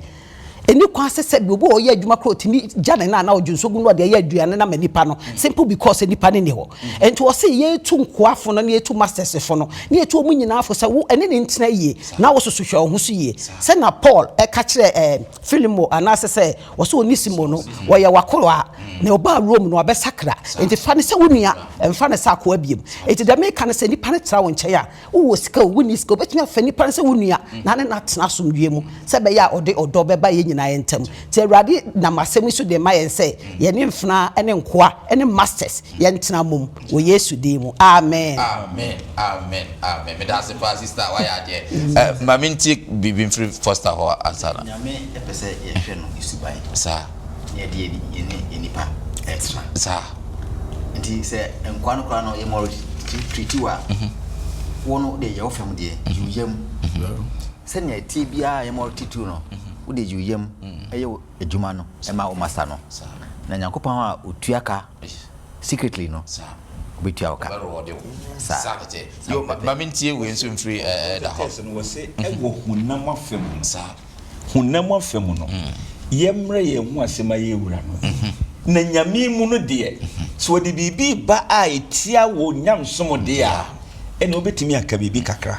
eni kwa sese bi obo oye adwuma kro timi jane na odwunsogu no de ye aduane na manipa no simple because nipa ne ho enti wo se ye tu nkoafo no na ye tu masters fo no na ye tu omu nyina afo se wo ene ne ntena yie na wo soso hwe ho so yie se na Paul e ka kire Filimo ana sese wo se Onisimo no wo ye wakoro a na oba Rome no abesakra enti fa ne se wonua emfa ne sa ko abiem enti de me ka ne se nipa ne tra wo nche ya wo sika wo ni sika obetumi afa nipa ne se wonua na ne na tena somdue mu se be ya ode odo beba ye na yentam te awrade na masem so de ma yen se ye ne mfna ene nkoa ene masters ye ntena mom wo Yesu de mu amen amen amen amen me da se pa sister wa ya de ma minti bibim free foster ho asara nyame epese ye hwe no isubai sa ye de ye nipa extra sa nti se nkoa no kra no ye mo treat wa wono de ye ofem de yuyem se nya ti bia ye mo treat no ude yuyem eye ejuma no ema o masa no na nyankopon a otuaka secretly no obetua oka sa yo ma mintie we nso mfiri da ho no se ego hunam afem sa hunam afem no yemre ye hu asema ye wura no na nyame mu no de so de bibi ba a etia wo nyamsom de a ɛna obetumi aka bibi kakra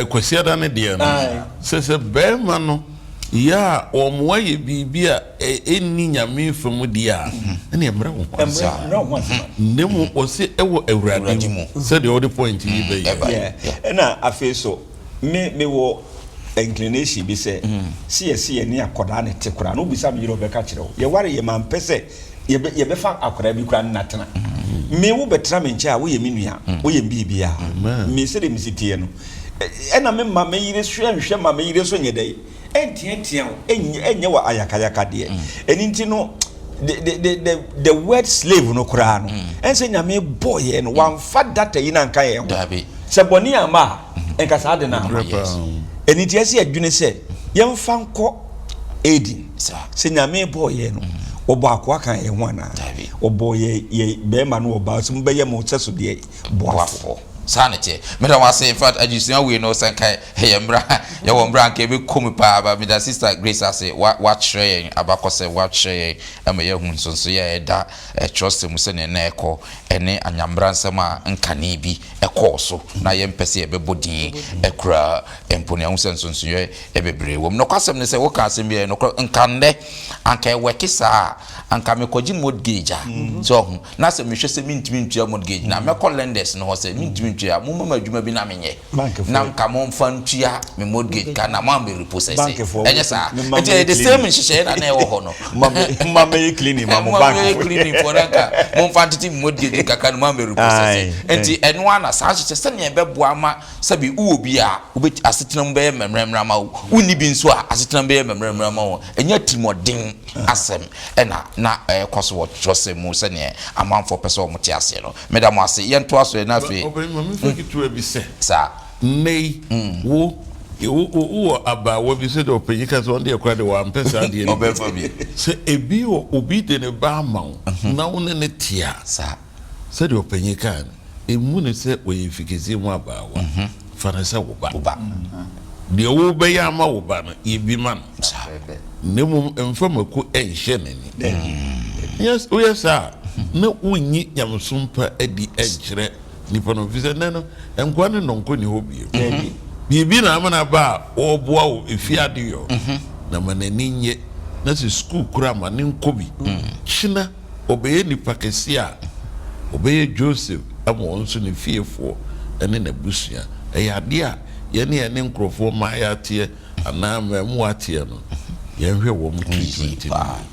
kwasiada ne deɛ no sɛ bɛrima no ya ɔmoa yɛ biribi a ɛnni nyame fam deɛ a ɛne ɛmmerɛ wo ne mu ɔse ɛwɔ awurade mu sɛdeɛ wode point yi bɛyɛ ɛna afei so mewɔ inclination bi sɛ siyɛ ne akɔdaa ne te koraa na wobisa me yerɛ ɔbɛka kyerɛ wo yɛware yɛ mampɛ sɛ yɛbɛfa akɔdaa bi koraa ne natena me wo bɛtena me nkyɛ a woyɛ me nua woyɛ biribiaa me sɛdeɛ mesiteɛ no ɛna me ma meyere so nhwɛ ma meyere so nyɛ dɛ ɛntiɛntiɛ ɛnyɛ wɔ ayakayaka deɛ ɛni nti no the word slave no koraa no ɛnsɛ nyame bɔɔyɛ no wamfa data yi na nka yɛ ho sɛ bɔne ama a ɛnka saa de no ama ɛni nti ɛsɛ adwene sɛ yɛmfa nkɔ ɛdi sɛ nyame bɔɔyɛ no ɔbɔ akoa kan yɛ ho anaa ɔbɔ yɛ bɛrima no ɔbaa so mobɛyɛ mo sɛ so deɛ boafoɔ sanete meda wase in fact ajusua we no sanka he mbra ya wo mbra nke be komi pa ba meda sister Grace ase wa kyerɛ yɛn abakɔsɛ wa kyerɛ yɛn ama yɛ hu nsonso yɛ da trust mu sɛ ne na ɛkɔ ɛne anyambra nsɛm a nkane bi ɛkɔ so na yɛ mpɛsɛ yɛ bɛbɔ din ɛkura emponi ahu sɛ nsonso yɛ ɛbebre wom no kwasɛm ne sɛ wo ka asɛm bi no nkande anka ɛwɛke saa anka mekɔgye mortgage a so ho na sɛ mehwɛ sɛ mintimi ntua mortgage na mekɔ lenders no hɔ sɛ mintimi ntua mo mama adwuma bi na menyɛ na nka mo mfa ntua me mortgage ka na mo am repossess ɛnyɛ saa ɛti the same nhyehyɛ na ɛwɔ hɔ no mama yɛ cleaning mama bank cleaning for nka mo mfa ntiti mortgage kaka no mo am repossess ɛti ɛno ana saa hyehyɛ sɛ ne ɛbɛboa ma sɛ bi uwo bi a wobɛti asetena mo bɛyɛ memremra ma wo woni bi nso a asetena bɛyɛ memremra ma wo ɛnya timɔden asɛm ɛna na kwaso wo trust mu se ne amanfo pese o mute ase no medam ase ye nto aso na fe mami feki to bi se sa nei wo aba wo bi se do penyika so ndie kwa de wa mpesa de ni obefa bi se ebi obi de ne ba ma na wo ne tia sa se de penyika emu ne se o yifikizi mu aba wa fa na se wo ba de wo be ya ma wo ba no ibi man sa nemu mfamako enhye nani yes o yes sir na wonyi nyamsumpa adi enkyere nipa no visa nano enkwa ne nonko ni hobi bibi na amana ba oboa o efiade yo na manani nye na se school kura ma ne nkobi china obeye nipa kesi a obeye Joseph amo onso ne fiefo ene na busua eyade a ye ne ne nkrofo ma ya tie ana mu atie no yɛhwɛ wɔ mu treatment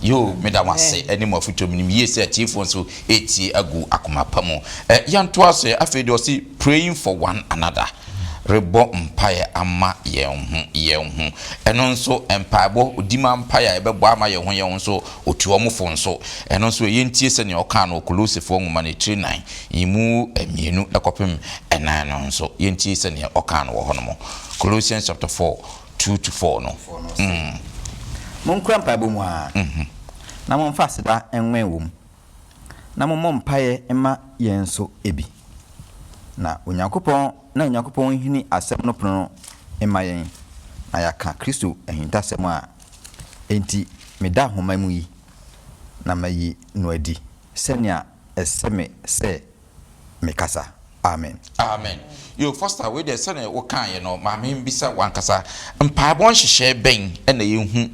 yo meda wase ani mo afuto minim ye se atifo nso eti agu akoma pa mu yanto aso afei de osi praying for one another rebo mpaye ama yɛn ho ɛno nso mpaebo odima mpaye ɛbɛbɔ ama yɛn ho nso otuo mofo nso ɛno nso yɛntie sɛ ne ɔka no Kolosifo nwoma ne 3:9 yimu emienu ɛkɔpem ɛnan no nso yɛntie sɛ ne ɔka no wɔ hɔ no mo Colossians chapter 4 2-4 no monkura mpaebo mu a na momfa aseda enwen wom na mommo mpaye ema yɛn so ebi na Onyankopɔn hini asɛm no pono ema yɛn na yaka Kristo ahintasɛm a enti meda homa mu yi na mayi no adi sɛnea ɛsɛme sɛ mekasa amen yo foster we de sɛnea wo kan ye no ma me bisa wankasa mpaebo nhyehyɛ bɛn ɛna yɛhu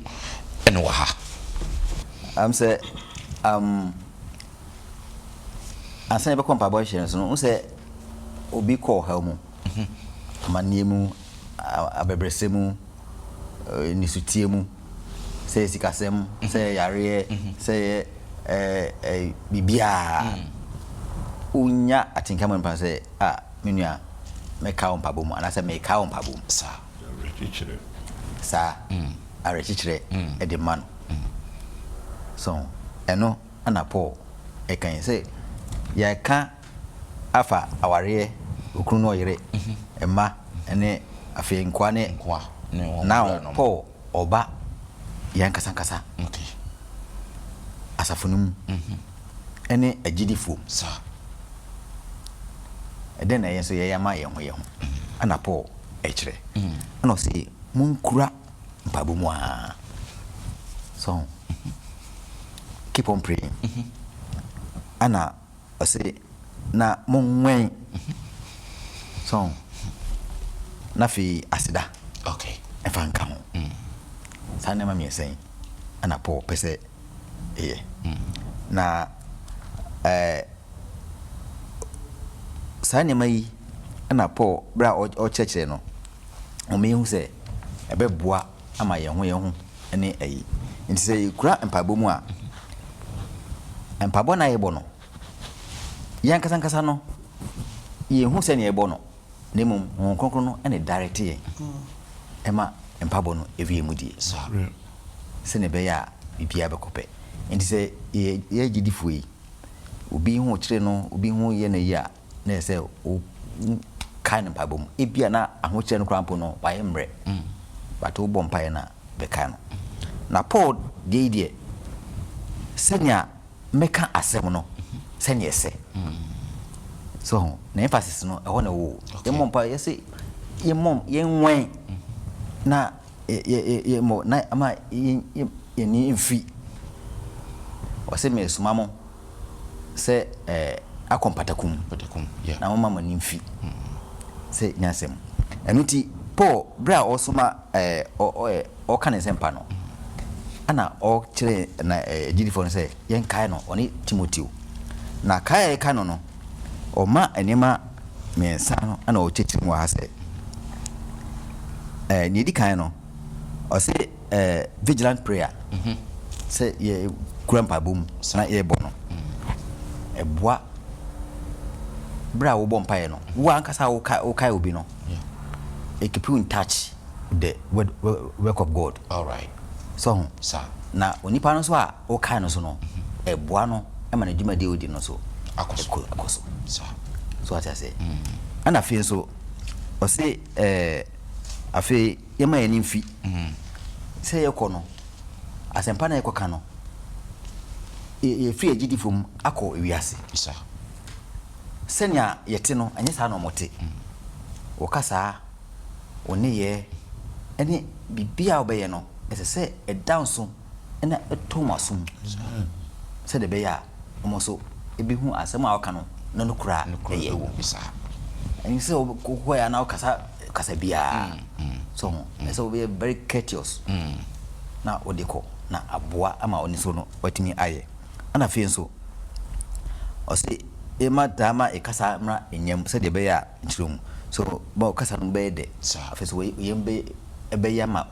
ɛna wɔ ha sɛ asan bɛkɔ mpaebo nhyehyɛ so no sɛ obi kɔ ha mu amanie mu abɛbrɛsɛ mu nisutie mu sɛ sikasɛm sɛ yareɛ sɛ bibia unya atinkamu mpa sɛ menua meka wo mpaebo mu anasɛ meka wo mpaebo mu sa arechichire ede man so eno ana Paul ekan sɛ ya ka afa aware okunu no yere emma ene afi nkwa ne now Paul oba yan kasa okay asafunum ene agidifo sa eden na yenso ye yama ye ho ana Paul ekire ana o se munkura mpabu mu a so keep on praying ana o se na monwen so na fi asida okay efa nka ho sa na ma mi sen ana po pese na sa ne mai ana po bra o chechire no o me hu se ebe boa ama ye ho ene ayi nti se kura empabo mu a empabo na ye bo no yan kasa no ye hu se ne ye bo no nemum ho konkro no ene direct ye ema empabo no ewie mu die se ne be ya bibia be kope nti se ye gidifo yi obi hu kire no obi hu ye na yi a na se o kan empabo mu ebia na aho kire no krampo no wa ye mre but wo bom pae na be kan no na Paul de senya meka asem no senya ese so na emphasis no e ho na wo ye mom pa ye se ye mom ye nwen na ye mo na ama ye ni mfi o se me sumamo se akompatakum yeah na mama ni mfi se nyasem enuti Paul bra osoma o kan sempa no ana o kire na gidifo say yen kai no oni Timoteo na kai ka no o ma enema mensa no ana o chechi mu ha say ni di kai no o say vigilant prayer say ye kurampa bom na ye bo no eboa bra wo bom pae no wo ankasa wo kai obi no it keep you in touch with the work of God. All right. So, sir. Na onipa no so a o kai no so no eboa no e ma na dwuma de odi no so akoso. Sir. So what I say. Ana fe so o say afi ye ma yani mfi. Say ye ko no asempa na ye ko ka no e free agidi fom akọ ewiase. Sir. Senya yete no anya sa no mote. Wo kasa oni ye ene bibia obeye no ese e down so ena etomasum se de beya omoso ebi hu asem a waka no no kura eye wo bisa and se ko ya na kasa bia so so be very courteous na odeko na aboa ama oni so no watimi aye ana fe so o se e madama e kasa mra enyam se de beya nchirum so ba kasa no be de afeso yembe ebe yama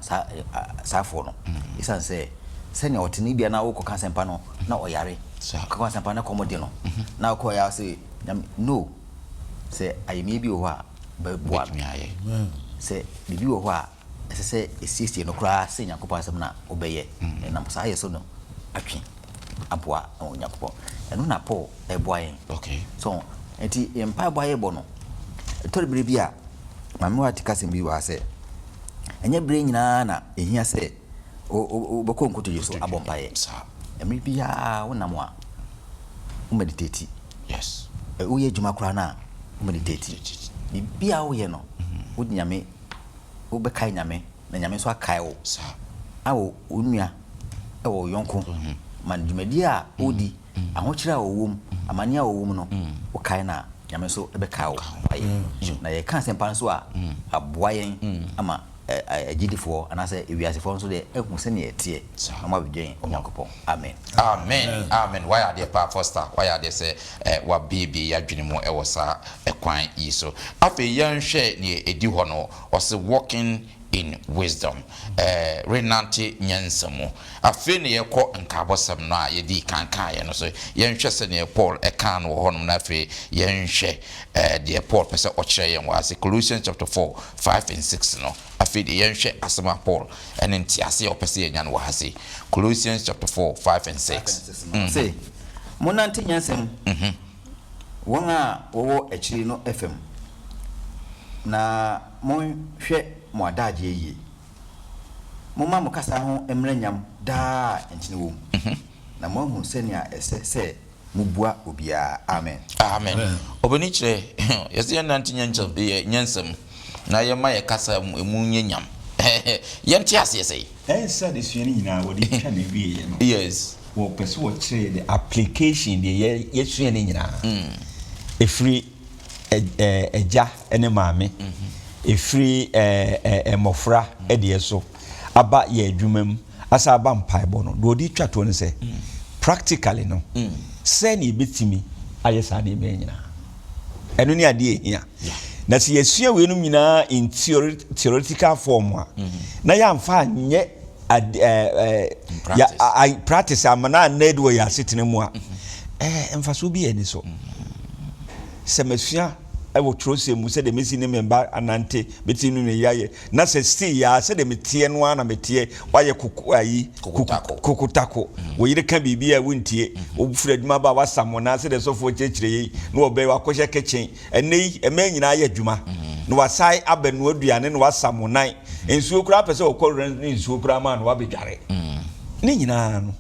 sa fo no isan se senya otini bia na wo ko kasempa no na oyare ka kasempa na komodi no na ko ya se no se ayemi bi wo a ba boa mi aye se bibi wo a se esisi no kra se nyakopa asem na obeye na sa aye so no atwi aboa onyakopo eno na po e boa yen okay so enti empa boa ye bo no tori bire bia mame wa tikasem bi wa se enye bire nyina na ehia se o bako nkoto yeso abompaye emri bia wonam a o meditate yes o ye juma kura na o meditate bia o ye no o nyame o be kai nyame na nyame so akai o sa awo onua e wo yonko man jumadi a odi ahokyira o wom amane a o wom no o kai na nyame so ebe kai o na ye kan sempa so a aboa yen ama agidifo anase ewiasefo nso de ehun se ne etie ama bidwen onyankopon amen amen why are there pa foster why are there say wa baby ya dwene mu e wo sa ekwan yi so afa yanhwe ne edi ho no o se walking in wisdom renante nyansamu afi ne yekọ nkabosam no a yedi kankan ye no so yenhwe se ne Paul ekan wo honum na afi yenhwe de Paul pese o kire yen wa se Colossians chapter 4 5 and 6 no afi de yenhwe asema Paul ene ntiase o pese yenyan wa hase Colossians chapter 4 5 and 6 say monante nyansam wona wo akiri no FM na monhwe mo adaje yi mo ma mo kasa ho emranyam da enchine wo na mo hu senia ese mu bua obia amen obani kire yesi nante nyansam na ye ma ye kasa emu nyanyam yenti ase sei ensa de suani nyina wo de twa na wie ye no yes wo pese wo kire the application de ye suani nyina efiri eja ene maame efiri emofra ede so aba ye adwumam asa aba mpaebo no do odi twato ne se practically no se na ebetimi ayesa na eme nyina eno ni ade ehia na se yesua we no nyina in theoretical form a na ya mfa nye practice amana nedo ya sitene mu a emfa so bi eni so se mesua ewo trose mu se de mesi ne memba anante beti nu ne yaye na se still ya se de metie no ana metie waye kokutako wo yire ka bibia wontie obufura adwuma ba wasamo na se de sofo chechire yi na obe wakɔhye kitchen enei ema nyina aye adwuma no wasai abenu aduane no wasamo nan ensuo kura pese okɔre ne ensuo kura ma no wabedware ne nyina no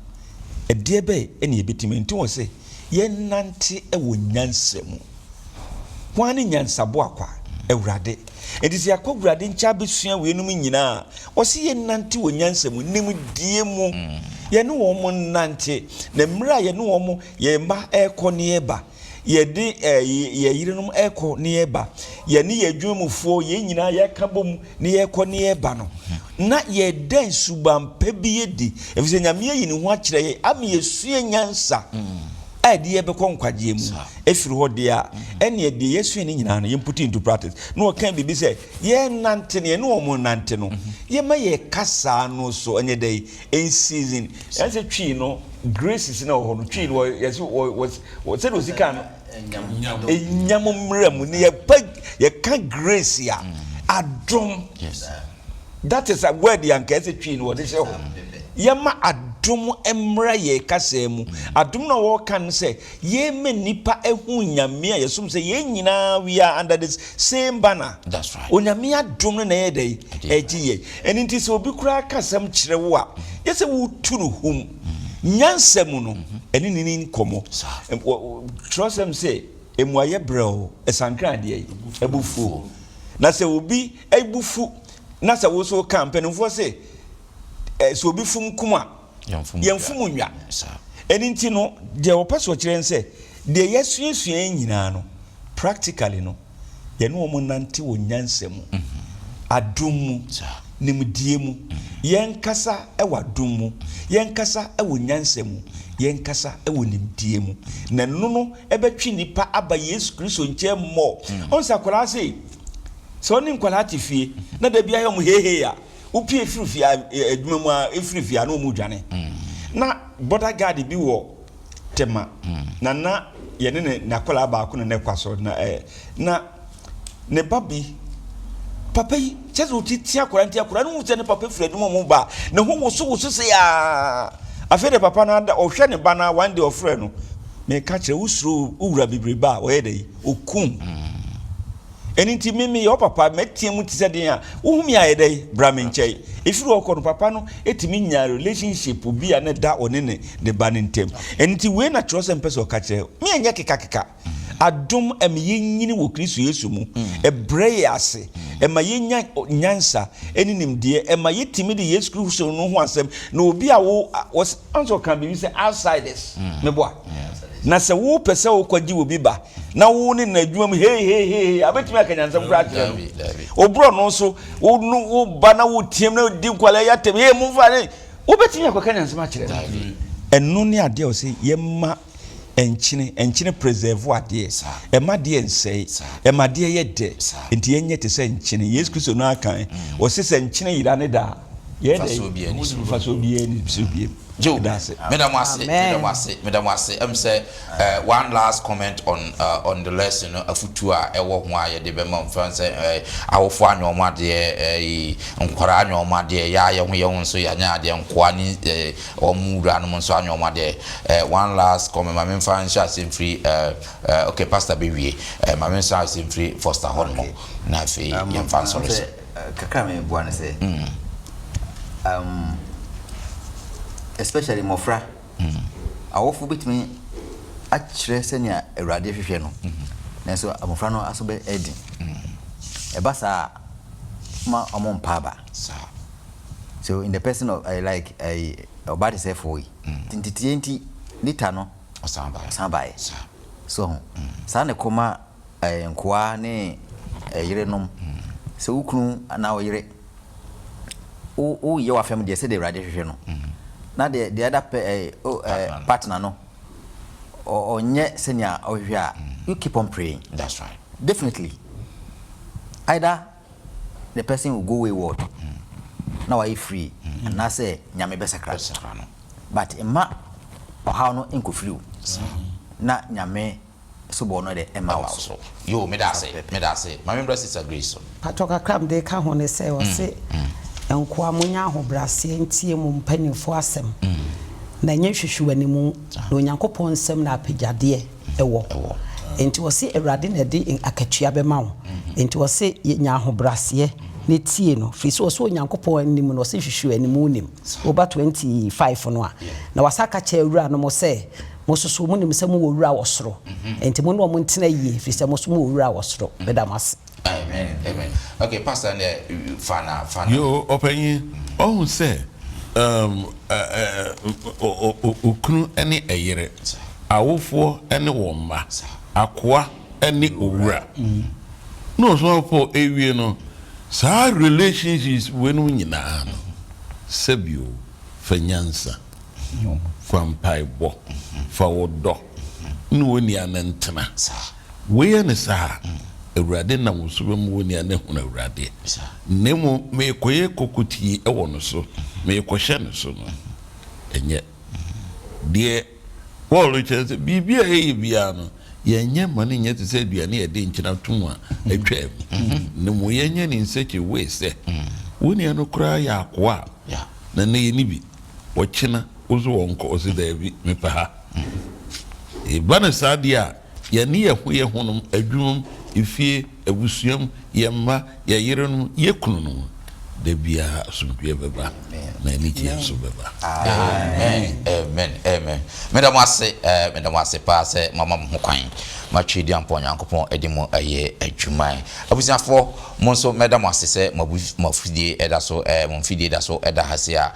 edie be ene ebetime nti wo se ye nante ewo nyansemu wani nyansabo akwa ewurade edisi akogurade ncha besua we enum nyina o se ye nante wo nyansemu nim die mu ye ne wo mo nante na mra ye ne wo mo ye ma ekɔ ne eba ye de ye yirenum ekɔ ne eba ye ne ye dwumufo ye nyina ye kabom ne ye kɔ ne eba no na ye den subampa bi ye di efise nyame yi ne ho akyerɛ ye am ye sua nyansa adi ebe ko nkwaje mu efiri ho de a ene de yesu ni nyina no ye put into practice no kan bibi say ye nante ne no mo nante no ye ma ye kasa no so enye dey in season as a twi no grace is na ho no twi no yes was said was kan nyam mram ne ye kan grace ya adom. Yes, that is a word yan ka say twi no wo de say ho ye ma adom emra ye kasa mu adom na wo kan say ye me nipa ehu nyame a yesum say ye nyina we are under this same banner. That's right. Onyame adom na ye dey egiye enti so obi kura kasam kire wo a ye say wo tu no hum nyansam no eni ni komo trosem say emuaye breo esankran de ebufu na say obi ebufu na say wo so campaign fo say so obi fum kuma yemfum nwa eni nti no de opeso kire nse de yesuesua nyina no practically no ye no mo nante wo nyansam adom mu nimdie mu yenkasa ewadom mu yenkasa ewo nyansam mu yenkasa ewo nimdie mu na no ebetwi nipa aba Yesu Kristo nche mo onsa kwala sei so ni nkwala tifie na da bia yom hehe ya upie firifia adwuma mu a efirifia na omu dwane na border guard bi wo tema na ye ne nakola ba ko ne kwaso na ne babi papa yi chezo titi akora no wo ne papa firi adwuma mu ba ne ho wo so se ya afede papa na da ohwe ne ba na one day ofre no me ka kire usuro uwura bibriba o yede okum enti mimi yo papa metie mu tise den a wohumi ayede bra me nchei ifiri okọ no papa no etimi nya relationship bi a ne da onene de ba ne ntem enti we na trose mpese o ka kire me anya keka adom em yenyini wo Kristo Yesu mu ebrey ase ema yenya nyansa eninimde ema yetimi de Yesu Kristo no ho asem na obi a wo anso kan bi say outsiders meboa na se wo pese wo kwaji wo biba na wo ne na adwuma he abetimi akanyansa mfra obro no so wo ba na wo tiem na di kwala ya tem he mu fa ne wo betimi akanyansa ma kire eno ne ade o se yema enchine preserve ade ema de ensei ema de ye de enti enye te se enchine Yesu Kristo no akan o se se enchine yira ne da ye de faso bi eni bi Joe, Madam Wase, say one last comment on the lesson of Futua, a walk why the Bemon France, our fan or my dear, Unquara, your my dear, ya, we own so ya, the Unquani or Mood animals on your my dear. One last comment, my main fan shall seem free, okay, Pastor Baby, my main shall seem free, Foster Hormone, Nafi, young fans. Kakame, Buana say, especially mofra awofu bitimi achire senya awrade hwehwe no nanso amofra no asobe edin eba sa ma omompa ba so in the person of I like obadi say for we tintienti lita no osamba so saa ne koma nkoa ne yere nom se ukunu na oyere o ye wa fam de se de rade hwehwe no na the other partner no onye senior ohwehwe a you keep on praying. That's right. Definitely either the person will go wayward now are free and na say nyame besakra no but emma how no enko free na nyame so bo no de emma also yo me da say my member sister Grace patoka kram de ka ho ne say o say enko amunya ahobrase ntie mu mpanimfo asem na nye hwehwani mu na onyankopon nsem na apegyade ewo enti wo se Awurade na de akatua be ma wo enti wo se nya ahobrase ne tie no fi so onyankopon anim no se hwehwani mu nim oba 25 no a na wasaka cha awura no mo se mo soso mu nim se mo wura wosoro enti mo no mo ntena yie fi se mo so mo wura wosoro bedamas. Amen. Okay, Pastor, fana. Yo, open oh say, ukunu any eyere, awofo any woma, akwa any owura. No so for ewie no, sa relationships when nyina no. Sebio, fanyansa, kwampaibo, fawodo, nwoni anentena. We ne sa. Awurade na wosobe mu woni ane hu na awurade nemu me koye kokuti e wono so me kohye ne so no enye de Paul chese bibia e bia no yenye mane nye te se aduane e de nkyina tum a atwa nemu yenye ni nseke we se woni ano kura ya akwa na ne ni bi wo kyina ozo wonko o se da bi me pa ha e bana sadia ya ni ye hu adwum ifie abusuam yemma ya yerenum yekunu de bia asumdwe beba na ni so beba. Amen. Madam ase passe mama mo kwan ma twedi ampo nyankopon edimo aye adwuman abusiafo mo so madam ase se mafidie eda so mo fidie da so eda hase a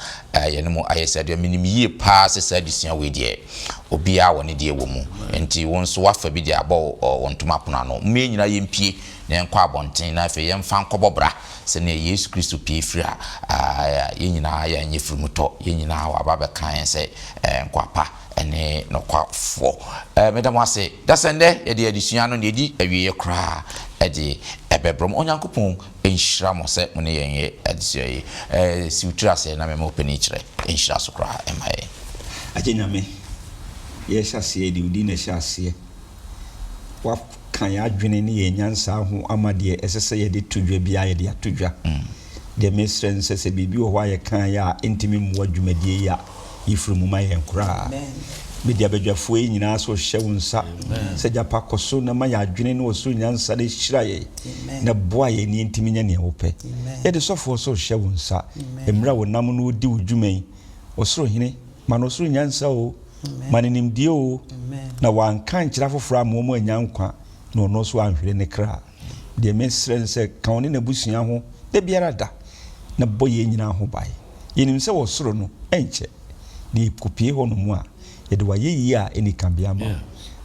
yenemo aye sade minim yie pa se sadisia we die obia woni die wo mu enti won so wafa bi dia abo wontuma pona no me nyina yempie na enko abonten na afi yemfa nkobobra se ne Yesu Kristo pie firi a yenyina ya nyefiri muto yenyina wa baba kan se nkwapa ene nokwafo madam ase da sende ye de adisua no ne di awie kra ede ebebrom onyankopon enhyira mo se mo ne yenye adisua yi siutra se na me mo pani kire enhyira so kra emaye ajenyame ye hyase di udi na hyase wa kan ya adwene ne ye nyansa ho amade esese ye de tudwa bia ye de atudwa de mesren se bibi ho aye kan ya intimi mu adwumadie ya ifrumu ma ye nkura bidi abadwafo yi nyina so hye wonsa se japa koso na ma ya adwene ne oso nyansa de hyira ye na boa ye ni intimi nya ne wope ye de sofo so hye wonsa emra wonam no odi wudwuman osoro hene ma no osoro nyansa o manenimdie o na wanka nkyira foforo amomo anyankwa na ono so anhwere ne kra de mesren se kaone na busua ho de biara da na boye nyina ho bai yenim se wosoro no enche ni kopie ho no mu a ye de wayeyi a eni kambia ma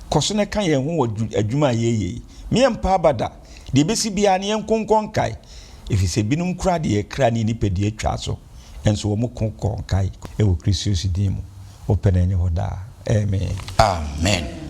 koso ne kan ye ho adwuma yeye miempa abada de besi bia ne yenkonkon kai efise binum kra de ye kra ni nipedi atwa so enso wo mu konkon kai e wo Kristo sidimu open any hoda. Amen.